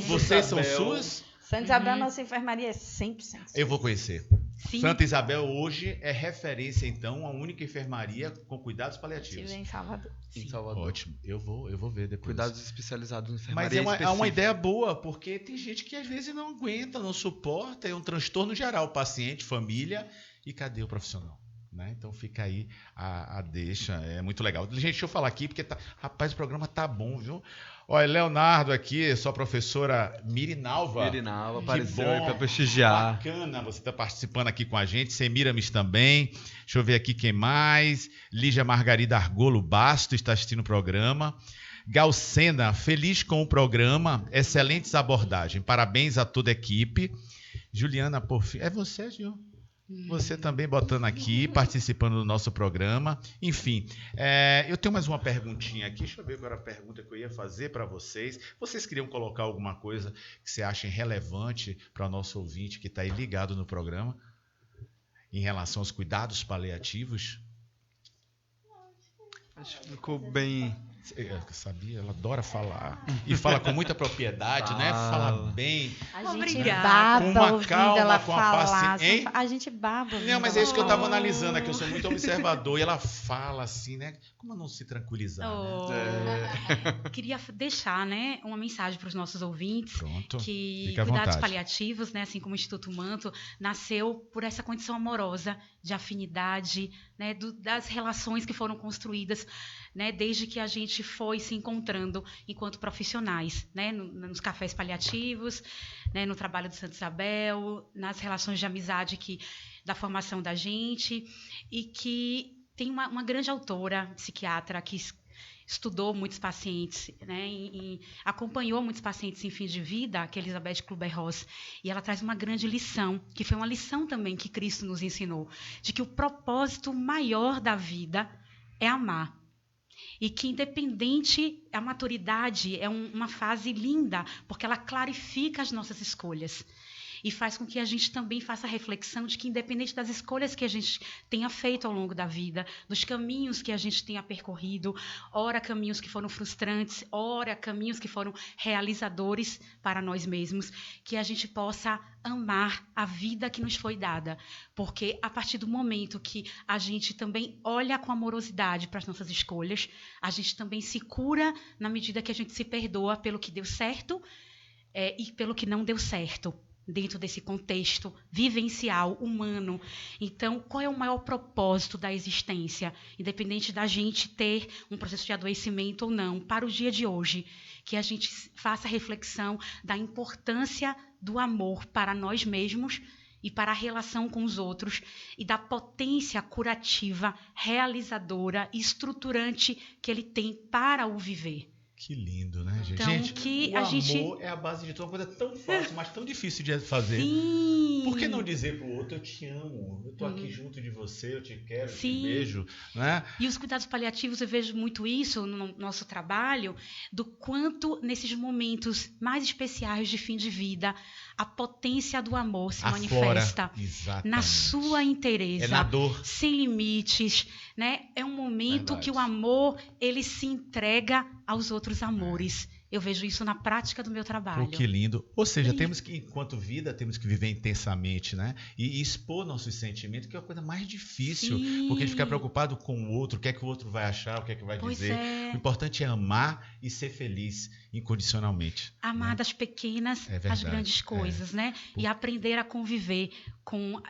Speaker 1: Vocês são SUS?
Speaker 3: Santa Isabel, nossa enfermaria é 100%.
Speaker 1: Eu vou conhecer.
Speaker 4: Sim.
Speaker 1: Santa Isabel hoje é referência, então, a única enfermaria com cuidados paliativos.
Speaker 3: Estive em Salvador.
Speaker 2: Em Salvador.
Speaker 1: Ótimo, eu vou ver depois.
Speaker 2: Cuidados especializados em
Speaker 1: Mas
Speaker 2: enfermaria
Speaker 1: é uma
Speaker 2: específica.
Speaker 1: ideia boa, porque tem gente que às vezes não aguenta, não suporta, é um transtorno geral, paciente, família, e cadê o profissional? Né? Então fica aí a deixa, é muito legal. Gente, deixa eu falar aqui, porque rapaz, o programa tá bom, viu? Olha, Leonardo aqui, sua professora Mirinalva.
Speaker 2: Mirinalva apareceu aí para prestigiar.
Speaker 1: Bacana, você está participando aqui com a gente. Semiramis também. Deixa eu ver aqui quem mais. Lígia Margarida Argolo Basto está assistindo o programa. Galcena, feliz com o programa. Excelentes abordagens. Parabéns a toda a equipe. Juliana Porfim. É você, Gil? Você também botando aqui, participando do nosso programa. Enfim, eu tenho mais uma perguntinha aqui. Deixa eu ver agora a pergunta que eu ia fazer para vocês. Vocês queriam colocar alguma coisa que você achem relevante para o nosso ouvinte que está aí ligado no programa em relação aos cuidados paliativos?
Speaker 2: Acho que ficou bem...
Speaker 1: Eu sabia, ela adora falar. E fala com muita propriedade, né? Fala bem.
Speaker 3: A gente
Speaker 4: Obrigada.
Speaker 3: baba
Speaker 1: Com uma
Speaker 3: ouvindo
Speaker 1: calma,
Speaker 3: ela
Speaker 1: com a
Speaker 3: falar.
Speaker 1: paciência. Hein?
Speaker 3: A gente baba ouvindo
Speaker 1: Não, mas
Speaker 3: ela
Speaker 1: é isso que eu estava
Speaker 3: falar.
Speaker 1: analisando aqui. Eu sou muito observador e ela fala assim, né? Como não se tranquilizar, né?
Speaker 4: Queria deixar, né, uma mensagem para os nossos ouvintes.
Speaker 1: Pronto.
Speaker 4: Que
Speaker 1: Fica à
Speaker 4: cuidados
Speaker 1: vontade.
Speaker 4: paliativos, né, assim como o Instituto Manto, nasceu por essa condição amorosa, de afinidade, né, das relações que foram construídas, né, desde que a gente foi se encontrando enquanto profissionais, né, nos cafés paliativos, né, no trabalho do Santa Isabel, nas relações de amizade da formação da gente, e que tem uma grande autora, psiquiatra, que estudou muitos pacientes, né, e acompanhou muitos pacientes em fim de vida, que é Elizabeth Kübler-Ross, e ela traz uma grande lição, que foi uma lição também que Cristo nos ensinou, de que o propósito maior da vida é amar. E que independente, a maturidade é uma fase linda, porque ela clarifica as nossas escolhas. E faz com que a gente também faça a reflexão de que, independente das escolhas que a gente tenha feito ao longo da vida, dos caminhos que a gente tenha percorrido, ora caminhos que foram frustrantes, ora caminhos que foram realizadores para nós mesmos, que a gente possa amar a vida que nos foi dada. Porque a partir do momento que a gente também olha com amorosidade para as nossas escolhas, a gente também se cura na medida que a gente se perdoa pelo que deu certo e pelo que não deu certo, dentro desse contexto vivencial, humano. Então, qual é o maior propósito da existência? Independente da gente ter um processo de adoecimento ou não, para o dia de hoje, que a gente faça a reflexão da importância do amor para nós mesmos e para a relação com os outros, e da potência curativa, realizadora e estruturante que ele tem para o viver.
Speaker 1: Que lindo, né, gente?
Speaker 4: Então,
Speaker 1: gente,
Speaker 4: que
Speaker 1: o
Speaker 4: a
Speaker 1: amor
Speaker 4: gente...
Speaker 1: é a base de tudo, uma coisa tão fácil, mas tão difícil de fazer.
Speaker 4: Sim.
Speaker 1: Por que não dizer pro outro, eu te amo, eu tô aqui junto de você, eu te quero, eu te
Speaker 4: Sim.
Speaker 1: beijo, né?
Speaker 4: E os cuidados paliativos, eu vejo muito isso no nosso trabalho, do quanto, nesses momentos mais especiais de fim de vida, a potência do amor se manifesta na sua inteireza,
Speaker 1: É na dor.
Speaker 4: sem limites, né? É um momento que o amor, ele se entrega aos outros amores. Eu vejo isso na prática do meu trabalho.
Speaker 1: Pô, que lindo. Ou seja, temos que, enquanto vida, temos que viver intensamente, né? E expor nossos sentimentos, que é a coisa mais difícil.
Speaker 4: Sim.
Speaker 1: Porque a gente fica preocupado com o outro, o que é que o outro vai achar, o que é que vai dizer. O importante é amar e ser feliz incondicionalmente.
Speaker 4: Amar
Speaker 1: né?
Speaker 4: das pequenas às grandes coisas, né? E aprender a conviver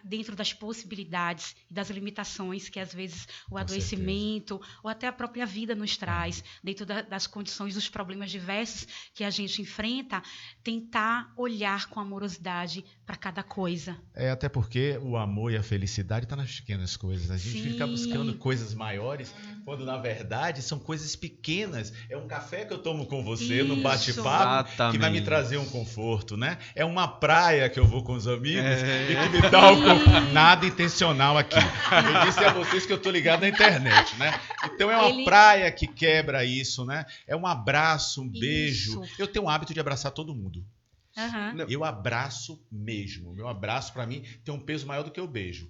Speaker 4: dentro das possibilidades e das limitações que, às vezes, o adoecimento ou até a própria vida nos traz, dentro das condições dos problemas diversos que a gente enfrenta, tentar olhar com amorosidade para cada coisa.
Speaker 1: Até porque o amor e a felicidade estão nas pequenas coisas. A gente fica buscando coisas maiores, quando na verdade são coisas pequenas. É um café que eu tomo com você no bate-papo que vai me trazer um conforto, né? É uma praia que eu vou com os amigos e que me dá nada intencional aqui. Eu disse a vocês que eu tô ligado na internet, né? Então é uma praia que quebra isso, né? É um abraço, um beijo. Eu tenho o hábito de abraçar todo mundo.
Speaker 4: Uhum.
Speaker 1: Eu abraço mesmo. Meu abraço, para mim, tem um peso maior do que o beijo.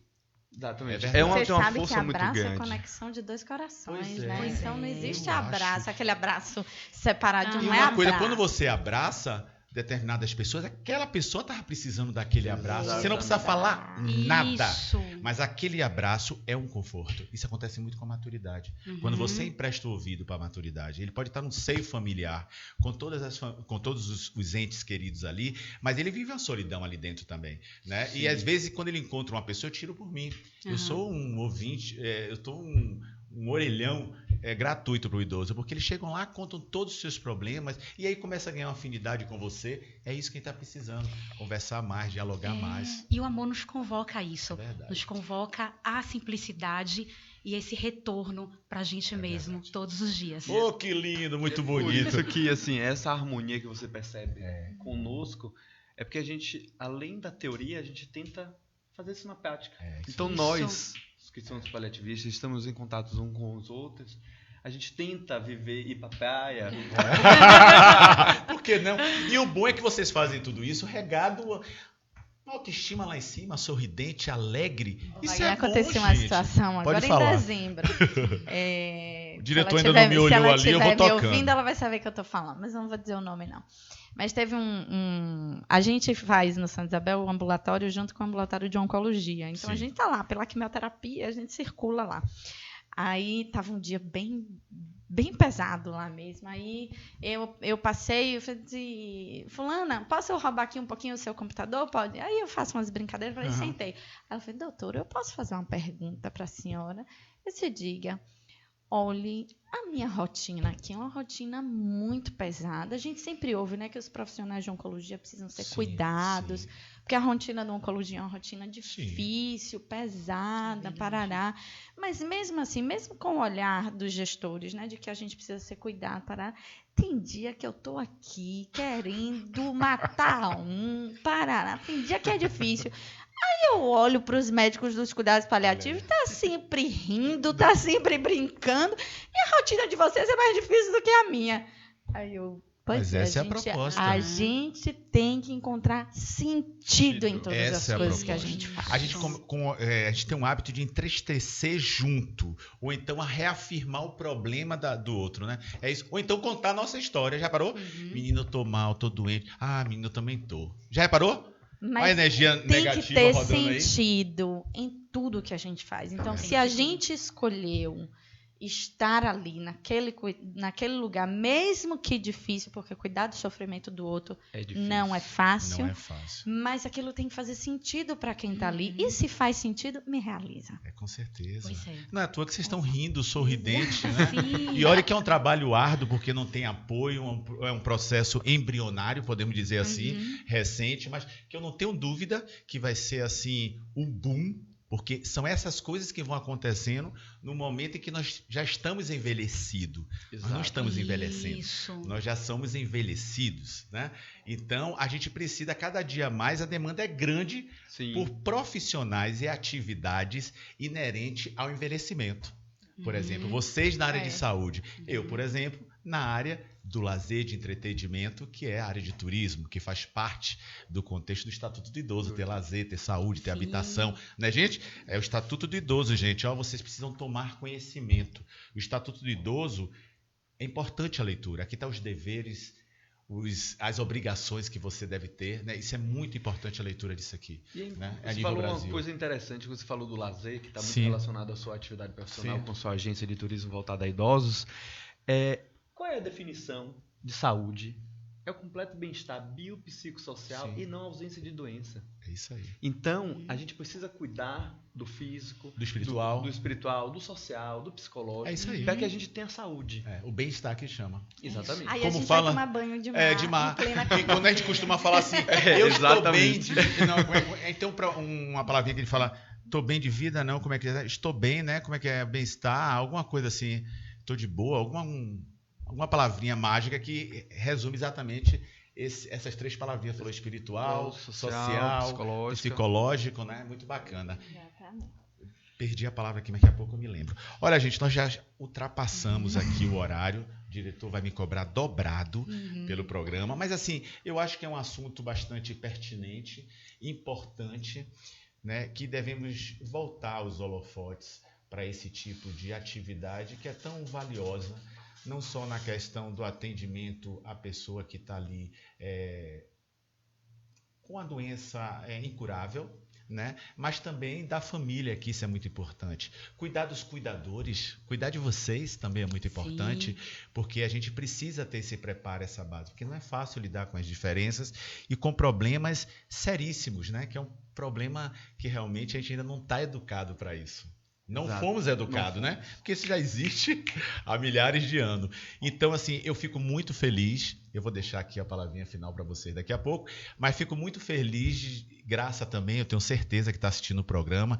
Speaker 2: Exatamente.
Speaker 1: É
Speaker 2: Você
Speaker 3: Você sabe que
Speaker 2: força muito
Speaker 3: abraço é a
Speaker 2: grande.
Speaker 3: conexão de dois corações,
Speaker 2: Pois é.
Speaker 3: né?
Speaker 2: Pois
Speaker 3: Então não
Speaker 4: é.
Speaker 3: existe
Speaker 1: Eu
Speaker 3: abraço,
Speaker 1: acho.
Speaker 3: aquele abraço separado,
Speaker 1: E
Speaker 3: não é
Speaker 1: uma
Speaker 3: abraço.
Speaker 1: coisa, quando você abraça determinadas pessoas, aquela pessoa estava precisando daquele abraço. Você não precisa falar nada.
Speaker 4: Isso.
Speaker 1: Mas aquele abraço é um conforto. Isso acontece muito com a maturidade. Quando você empresta o ouvido para a maturidade, ele pode estar num seio familiar, com todos os entes queridos ali, mas ele vive uma solidão ali dentro também, né? E às vezes, quando ele encontra uma pessoa, eu tiro por mim. Eu sou um ouvinte, eu estou um orelhão gratuito para o idoso, porque eles chegam lá, contam todos os seus problemas e aí começa a ganhar uma afinidade com você. É isso que ele está precisando, conversar mais, dialogar mais.
Speaker 4: E o amor nos convoca a isso,
Speaker 1: verdade.
Speaker 4: nos convoca à simplicidade e esse retorno para a gente mesmo, todos os dias.
Speaker 1: Oh, que lindo, muito
Speaker 2: Por
Speaker 1: bonito.
Speaker 2: isso que, assim, essa harmonia que você percebe conosco é porque a gente, além da teoria, a gente tenta fazer isso na prática. Então
Speaker 4: Isso.
Speaker 2: nós, os que somos paliativistas, estamos em contato uns com os outros, a gente tenta viver, ir pra praia.
Speaker 1: Por que não? E o bom é que vocês fazem tudo isso regado uma autoestima lá em cima, sorridente, alegre. Isso
Speaker 3: Vai
Speaker 1: é
Speaker 3: acontecer
Speaker 1: bom,
Speaker 3: uma
Speaker 1: gente.
Speaker 3: situação agora
Speaker 1: Pode
Speaker 3: em
Speaker 1: falar.
Speaker 3: dezembro.
Speaker 1: O diretor ainda não me olhou ali, eu vou
Speaker 3: Se ela estiver me
Speaker 1: tocando.
Speaker 3: ouvindo, ela vai saber que eu tô falando, mas eu não vou dizer o nome, não. Mas teve a gente faz no Santa Isabel o ambulatório junto com o ambulatório de oncologia. Então
Speaker 1: Sim.
Speaker 3: a gente tá lá pela quimioterapia, a gente circula lá. Aí tava um dia bem pesado lá mesmo. Aí eu passei, eu falei, fulana, posso eu roubar aqui um pouquinho o seu computador? Pode. Aí eu faço umas brincadeiras, falei, sentei. Ela falou, doutora, eu posso fazer uma pergunta para a senhora? Você diga, olhe, a minha rotina aqui é uma rotina muito pesada. A gente sempre ouve, né, que os profissionais de oncologia precisam ser cuidados, porque a rotina da oncologia é uma rotina difícil, pesada, parará. Mas mesmo assim, mesmo com o olhar dos gestores, né, de que a gente precisa ser cuidado, parará, tem dia que eu tô aqui querendo matar parará. Tem dia que é difícil. Aí eu olho para os médicos dos cuidados paliativos, tá sempre rindo, tá sempre brincando, e a rotina de vocês é mais difícil do que a minha. Aí eu,
Speaker 1: Mas essa é a proposta.
Speaker 3: A gente tem que encontrar sentido em todas
Speaker 1: Essa
Speaker 3: as
Speaker 1: é a
Speaker 3: coisas que a
Speaker 1: proposta.
Speaker 3: gente faz.
Speaker 1: A gente, a gente tem um hábito de entristecer junto, ou então a reafirmar o problema do outro, né? É isso. Ou então contar a nossa história. Já reparou? Menino, eu tô mal, tô doente. Ah, menino, eu também tô. Já reparou?
Speaker 3: Mas
Speaker 1: a energia
Speaker 3: tem
Speaker 1: negativa
Speaker 3: que ter
Speaker 1: rodando aí.
Speaker 3: sentido em tudo que a gente faz. Então, se a gente escolheu estar ali, naquele lugar, mesmo que difícil, porque cuidar do sofrimento do outro não é fácil.
Speaker 1: Não é fácil.
Speaker 3: Mas aquilo tem que fazer sentido para quem está ali. E se faz sentido, me realiza.
Speaker 1: Com certeza.
Speaker 4: Pois é.
Speaker 1: Não é à toa que vocês estão rindo, sorridente, né?
Speaker 4: Sim.
Speaker 1: E olha que é um trabalho árduo, porque não tem apoio, é um processo embrionário, podemos dizer assim, recente, mas que eu não tenho dúvida que vai ser assim um boom, porque são essas coisas que vão acontecendo no momento em que nós já estamos envelhecidos. Nós não estamos envelhecendo, nós já somos envelhecidos, né? Então, a gente precisa, cada dia mais, a demanda é grande por profissionais e atividades inerentes ao envelhecimento. Por exemplo, vocês na área de saúde, eu, por exemplo, na área do lazer, de entretenimento, que é a área de turismo, que faz parte do contexto do Estatuto do Idoso, ter lazer, ter saúde, ter habitação, né, gente? É o Estatuto do Idoso, gente, ó, vocês precisam tomar conhecimento. O Estatuto do Idoso, é importante a leitura, aqui estão os deveres, as obrigações que você deve ter, né? Isso é muito importante a leitura disso aqui.
Speaker 2: E aí,
Speaker 1: né?
Speaker 2: Você falou uma coisa interessante, você falou do lazer, que está muito relacionado à sua atividade profissional, com sua agência de turismo voltada a idosos. Qual é a definição de saúde? É o completo bem-estar biopsicossocial e não ausência de doença.
Speaker 1: É isso aí.
Speaker 2: Então, a gente precisa cuidar do físico,
Speaker 1: do espiritual,
Speaker 2: do social, do psicológico,
Speaker 1: é isso aí.
Speaker 2: para que a gente tenha saúde.
Speaker 1: O bem-estar que chama.
Speaker 2: Exatamente.
Speaker 3: Aí
Speaker 1: como
Speaker 3: a gente
Speaker 1: fala,
Speaker 3: vai tomar banho de mar.
Speaker 1: E quando a gente costuma falar assim, eu estou bem de vida. Não, então, uma palavrinha que ele fala, estou bem de vida, não, como é que é? Estou bem, né? Como é que é? Bem-estar, alguma coisa assim, estou de boa, alguma palavrinha mágica que resume exatamente essas três palavrinhas. Falou espiritual, social, psicológico, né? Muito bacana. Exatamente. Perdi a palavra aqui, mas daqui a pouco eu me lembro. Olha, gente, nós já ultrapassamos aqui o horário. O diretor vai me cobrar dobrado pelo programa. Mas, assim, eu acho que é um assunto bastante pertinente, importante, né, que devemos voltar os holofotes para esse tipo de atividade que é tão valiosa, não só na questão do atendimento à pessoa que está ali com a doença incurável, né? Mas também da família, que isso é muito importante. Cuidar dos cuidadores, cuidar de vocês também é muito importante, porque a gente precisa ter esse preparo, essa base, porque não é fácil lidar com as diferenças e com problemas seríssimos, né? Que é um problema que realmente a gente ainda não está educado para isso. Não fomos educados, né? Porque isso já existe há milhares de anos. Então, assim, eu fico muito feliz. Eu vou deixar aqui a palavrinha final para vocês daqui a pouco, mas fico muito feliz. Graça também, eu tenho certeza que está assistindo o programa.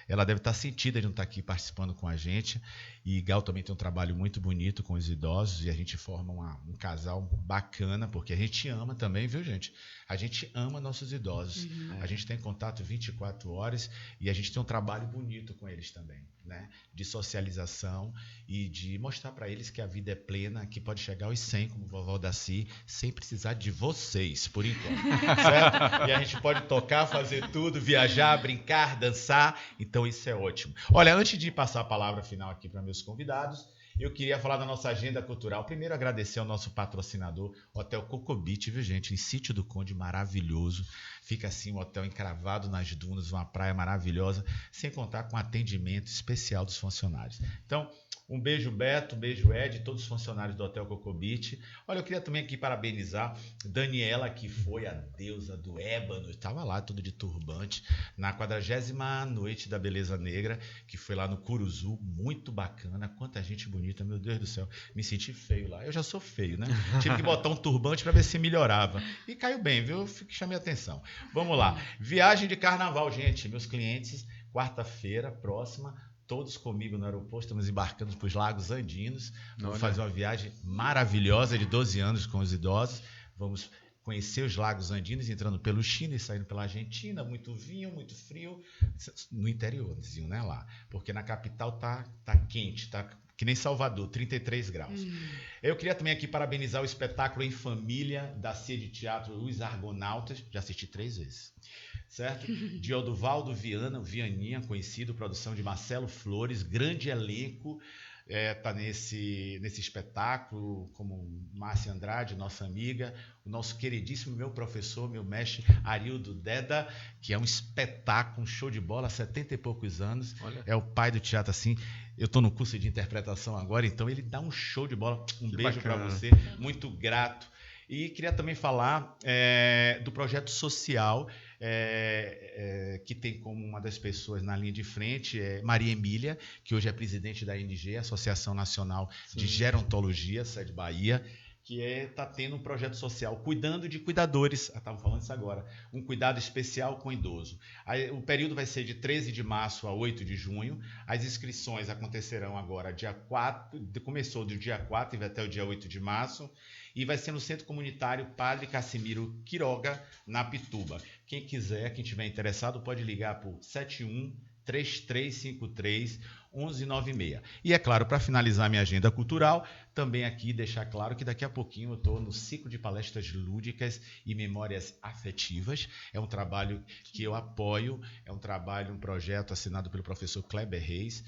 Speaker 1: Ela deve estar sentida de não estar aqui participando com a gente. E Gal também tem um trabalho muito bonito com os idosos e a gente forma um casal bacana, porque a gente ama também, viu, gente? A gente ama nossos idosos. A gente tem contato 24 horas e a gente tem um trabalho bonito com eles também, né? De socialização e de mostrar para eles que a vida é plena, que pode chegar aos 100, como vovó Daci, sem precisar de vocês, por enquanto, certo? E a gente pode tocar, fazer tudo, viajar, brincar, dançar, então isso é ótimo. Olha, antes de passar a palavra final aqui para meus convidados, eu queria falar da nossa agenda cultural. Primeiro, agradecer ao nosso patrocinador, Hotel Cocobit, viu, gente? Em Sítio do Conde, maravilhoso. Fica assim, um hotel encravado nas dunas, uma praia maravilhosa, sem contar com atendimento especial dos funcionários. Então, um beijo, Beto, um beijo, Ed, todos os funcionários do Hotel Cocobit. Olha, eu queria também aqui parabenizar Daniela, que foi a deusa do ébano, estava lá tudo de turbante, na 40ª Noite da Beleza Negra, que foi lá no Curuzu, muito bacana, quanta gente bonita, meu Deus do céu, me senti feio lá, eu já sou feio, né? Tive que botar um turbante para ver se melhorava, e caiu bem, viu? Chamei a atenção. Vamos lá, viagem de carnaval, gente, meus clientes, quarta-feira próxima, todos comigo no aeroporto, estamos embarcando para os Lagos Andinos. Vamos fazer uma viagem maravilhosa de 12 anos com os idosos. Vamos conhecer os Lagos Andinos, entrando pelo Chile e saindo pela Argentina. Muito vinho, muito frio. No interiorzinho, né, lá. Porque na capital tá quente, tá que nem Salvador, 33 graus. Eu queria também aqui parabenizar o espetáculo Em Família, da CIA de Teatro Os Argonautas. Já assisti 3 vezes. Certo? De Oduvaldo Viana, o Vianinha, conhecido, produção de Marcelo Flores, grande elenco, tá nesse espetáculo, como Márcia Andrade, nossa amiga, o nosso queridíssimo meu professor, meu mestre Arildo Deda, que é um espetáculo, um show de bola, há 70 e poucos anos. Olha. É o pai do teatro, assim. Eu estou no curso de interpretação agora, então ele dá um show de bola. Um beijo para você, muito grato. E queria também falar do projeto social, que tem como uma das pessoas na linha de frente Maria Emília, que hoje é presidente da ANG, Associação Nacional de Gerontologia, sede Bahia, que está tendo um projeto social cuidando de cuidadores, estavam falando isso agora, um cuidado especial com idoso. O período vai ser de 13 de março a 8 de junho, as inscrições acontecerão agora dia 4, começou do dia 4 e vai até o dia 8 de março, e vai ser no Centro Comunitário Padre Cassimiro Quiroga, na Pituba. Quem quiser, quem estiver interessado, pode ligar por 71-3353-1196. E é claro, para finalizar minha agenda cultural, também aqui deixar claro que daqui a pouquinho eu estou no ciclo de palestras lúdicas e memórias afetivas. É um trabalho que eu apoio, um projeto assinado pelo professor Kleber Reis,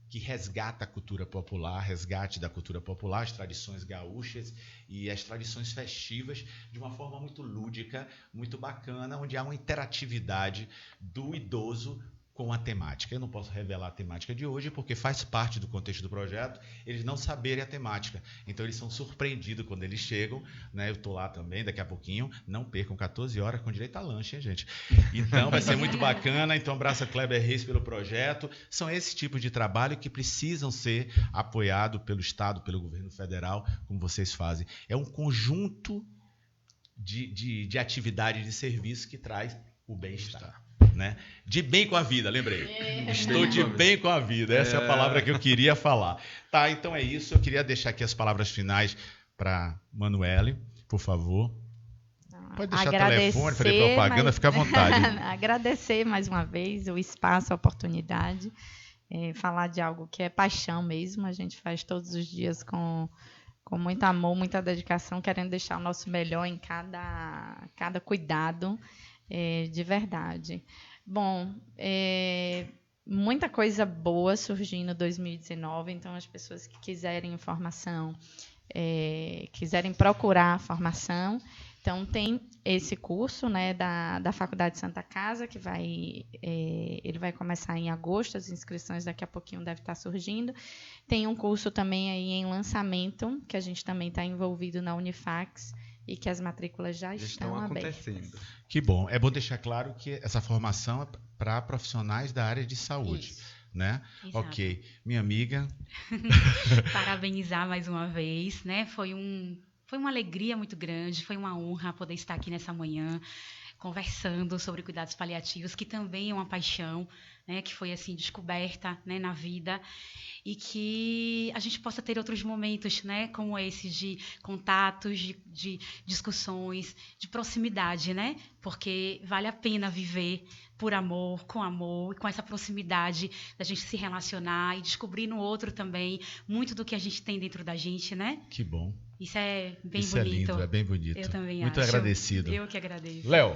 Speaker 1: que resgata a cultura popular, resgate da cultura popular, as tradições gaúchas e as tradições festivas de uma forma muito lúdica, muito bacana, onde há uma interatividade do idoso com a temática. Eu não posso revelar a temática de hoje porque faz parte do contexto do projeto eles não saberem a temática. Então eles são surpreendidos quando eles chegam, né? Eu estou lá também daqui a pouquinho, não percam 14 horas com direito a lanche, hein, gente? Então vai ser muito bacana. Então abraço a Kleber Reis pelo projeto. São esse tipo de trabalho que precisam ser apoiados pelo Estado, pelo governo federal, como vocês fazem. É um conjunto de atividade de serviço que traz o bem-estar. Né? De bem com a vida, lembrei. Estou de bem com a vida. Essa é a palavra que eu queria falar. Tá, então é isso. Eu queria deixar aqui as palavras finais para Manuele, por favor. Pode deixar o telefone, fazer propaganda, fica à vontade.
Speaker 3: Agradecer mais uma vez o espaço, a oportunidade. Falar de algo que é paixão mesmo. A gente faz todos os dias com muito amor, muita dedicação, querendo deixar o nosso melhor em cada cuidado. De verdade. Bom, muita coisa boa surgindo em 2019, então as pessoas que quiserem informação, quiserem procurar formação, então tem esse curso, né, da Faculdade Santa Casa, que ele vai começar em agosto, as inscrições daqui a pouquinho devem estar surgindo. Tem um curso também aí em lançamento, que a gente também está envolvido na Unifax, e que as matrículas já estão
Speaker 2: acontecendo.
Speaker 3: Abertas.
Speaker 1: Que bom. É bom deixar claro que essa formação é para profissionais da área de saúde.
Speaker 3: Isso.
Speaker 1: Né?
Speaker 4: Exato.
Speaker 1: Ok. Minha amiga.
Speaker 4: Parabenizar mais uma vez, né? Foi uma alegria muito grande, foi uma honra poder estar aqui nessa manhã conversando sobre cuidados paliativos, que também é uma paixão, né, que foi assim descoberta, né, na vida, e que a gente possa ter outros momentos, né, como esses de contatos, de discussões, de proximidade, né, porque vale a pena viver por amor, e com essa proximidade da gente se relacionar e descobrir no outro também muito do que a gente tem dentro da gente, né?
Speaker 1: Que bom.
Speaker 4: Isso é bem
Speaker 1: Isso
Speaker 4: bonito.
Speaker 1: É lindo, é bem bonito.
Speaker 4: Eu também
Speaker 1: muito
Speaker 4: acho.
Speaker 1: agradecido.
Speaker 4: Eu que agradeço.
Speaker 1: Léo.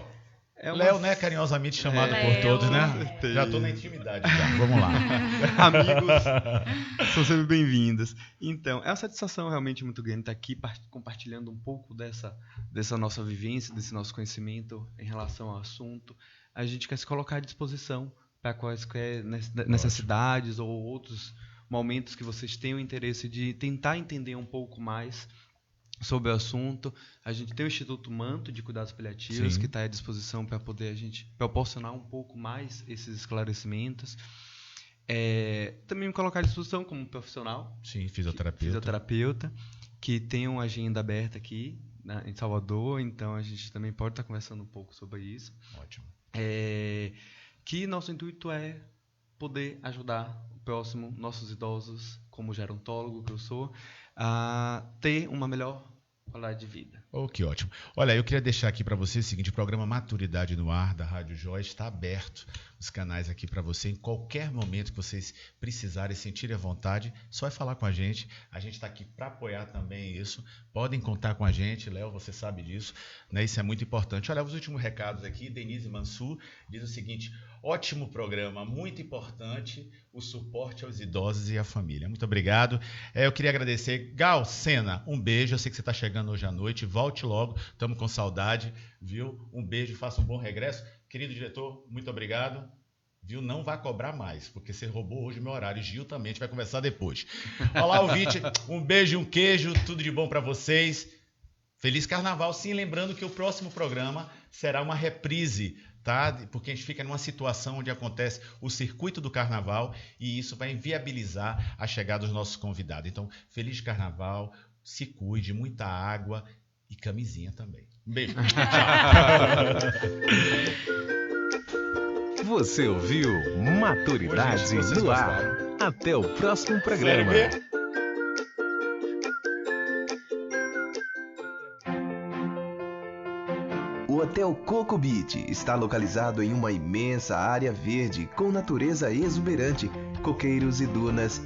Speaker 1: Léo, né? Carinhosamente chamado por todos, né? Já estou na intimidade. Já. Vamos lá.
Speaker 2: Amigos, são sempre bem-vindos. Então, é uma satisfação realmente muito grande estar aqui compartilhando um pouco dessa nossa vivência, desse nosso conhecimento em relação ao assunto. A gente quer se colocar à disposição para quaisquer necessidades ou outros momentos que vocês tenham interesse de tentar entender um pouco mais sobre o assunto. A gente tem o Instituto Manto de Cuidados Paliativos,
Speaker 1: Sim,
Speaker 2: que está à disposição para poder a gente proporcionar um pouco mais esses esclarecimentos. Também me colocar à disposição como profissional.
Speaker 1: Sim, fisioterapeuta,
Speaker 2: que tem uma agenda aberta aqui em Salvador, então a gente também pode estar conversando um pouco sobre isso.
Speaker 1: Ótimo.
Speaker 2: Que nosso intuito é poder ajudar o próximo, nossos idosos, como gerontólogo que eu sou, a ter uma melhor qualidade de vida.
Speaker 1: Oh, que ótimo. Olha, eu queria deixar aqui para você o seguinte: o programa Maturidade no Ar, da Rádio Joia, está aberto, os canais aqui para você, em qualquer momento que vocês precisarem, sentirem à vontade, só é falar com a gente está aqui para apoiar também isso, podem contar com a gente, Léo, você sabe disso, né? Isso é muito importante. Olha, os últimos recados aqui, Denise Mansur diz o seguinte: ótimo programa, muito importante o suporte aos idosos e à família. Muito obrigado. Eu queria agradecer. Gal Sena, um beijo, eu sei que você está chegando hoje à noite, volte logo, estamos com saudade, viu? Um beijo, faça um bom regresso. Querido diretor, muito obrigado. Viu? Não vai cobrar mais, porque você roubou hoje meu horário. Gil também, a gente vai conversar depois. Olá, ouvinte, um beijo e um queijo, tudo de bom para vocês. Feliz Carnaval, sim, lembrando que o próximo programa será uma reprise, tá? Porque a gente fica numa situação onde acontece o circuito do Carnaval e isso vai inviabilizar a chegada dos nossos convidados. Então, feliz Carnaval, se cuide, muita água e camisinha também. Um beijo.
Speaker 12: Você ouviu Maturidade no Ar. Até o próximo programa. O Hotel Coco Beach está localizado em uma imensa área verde com natureza exuberante, coqueiros e dunas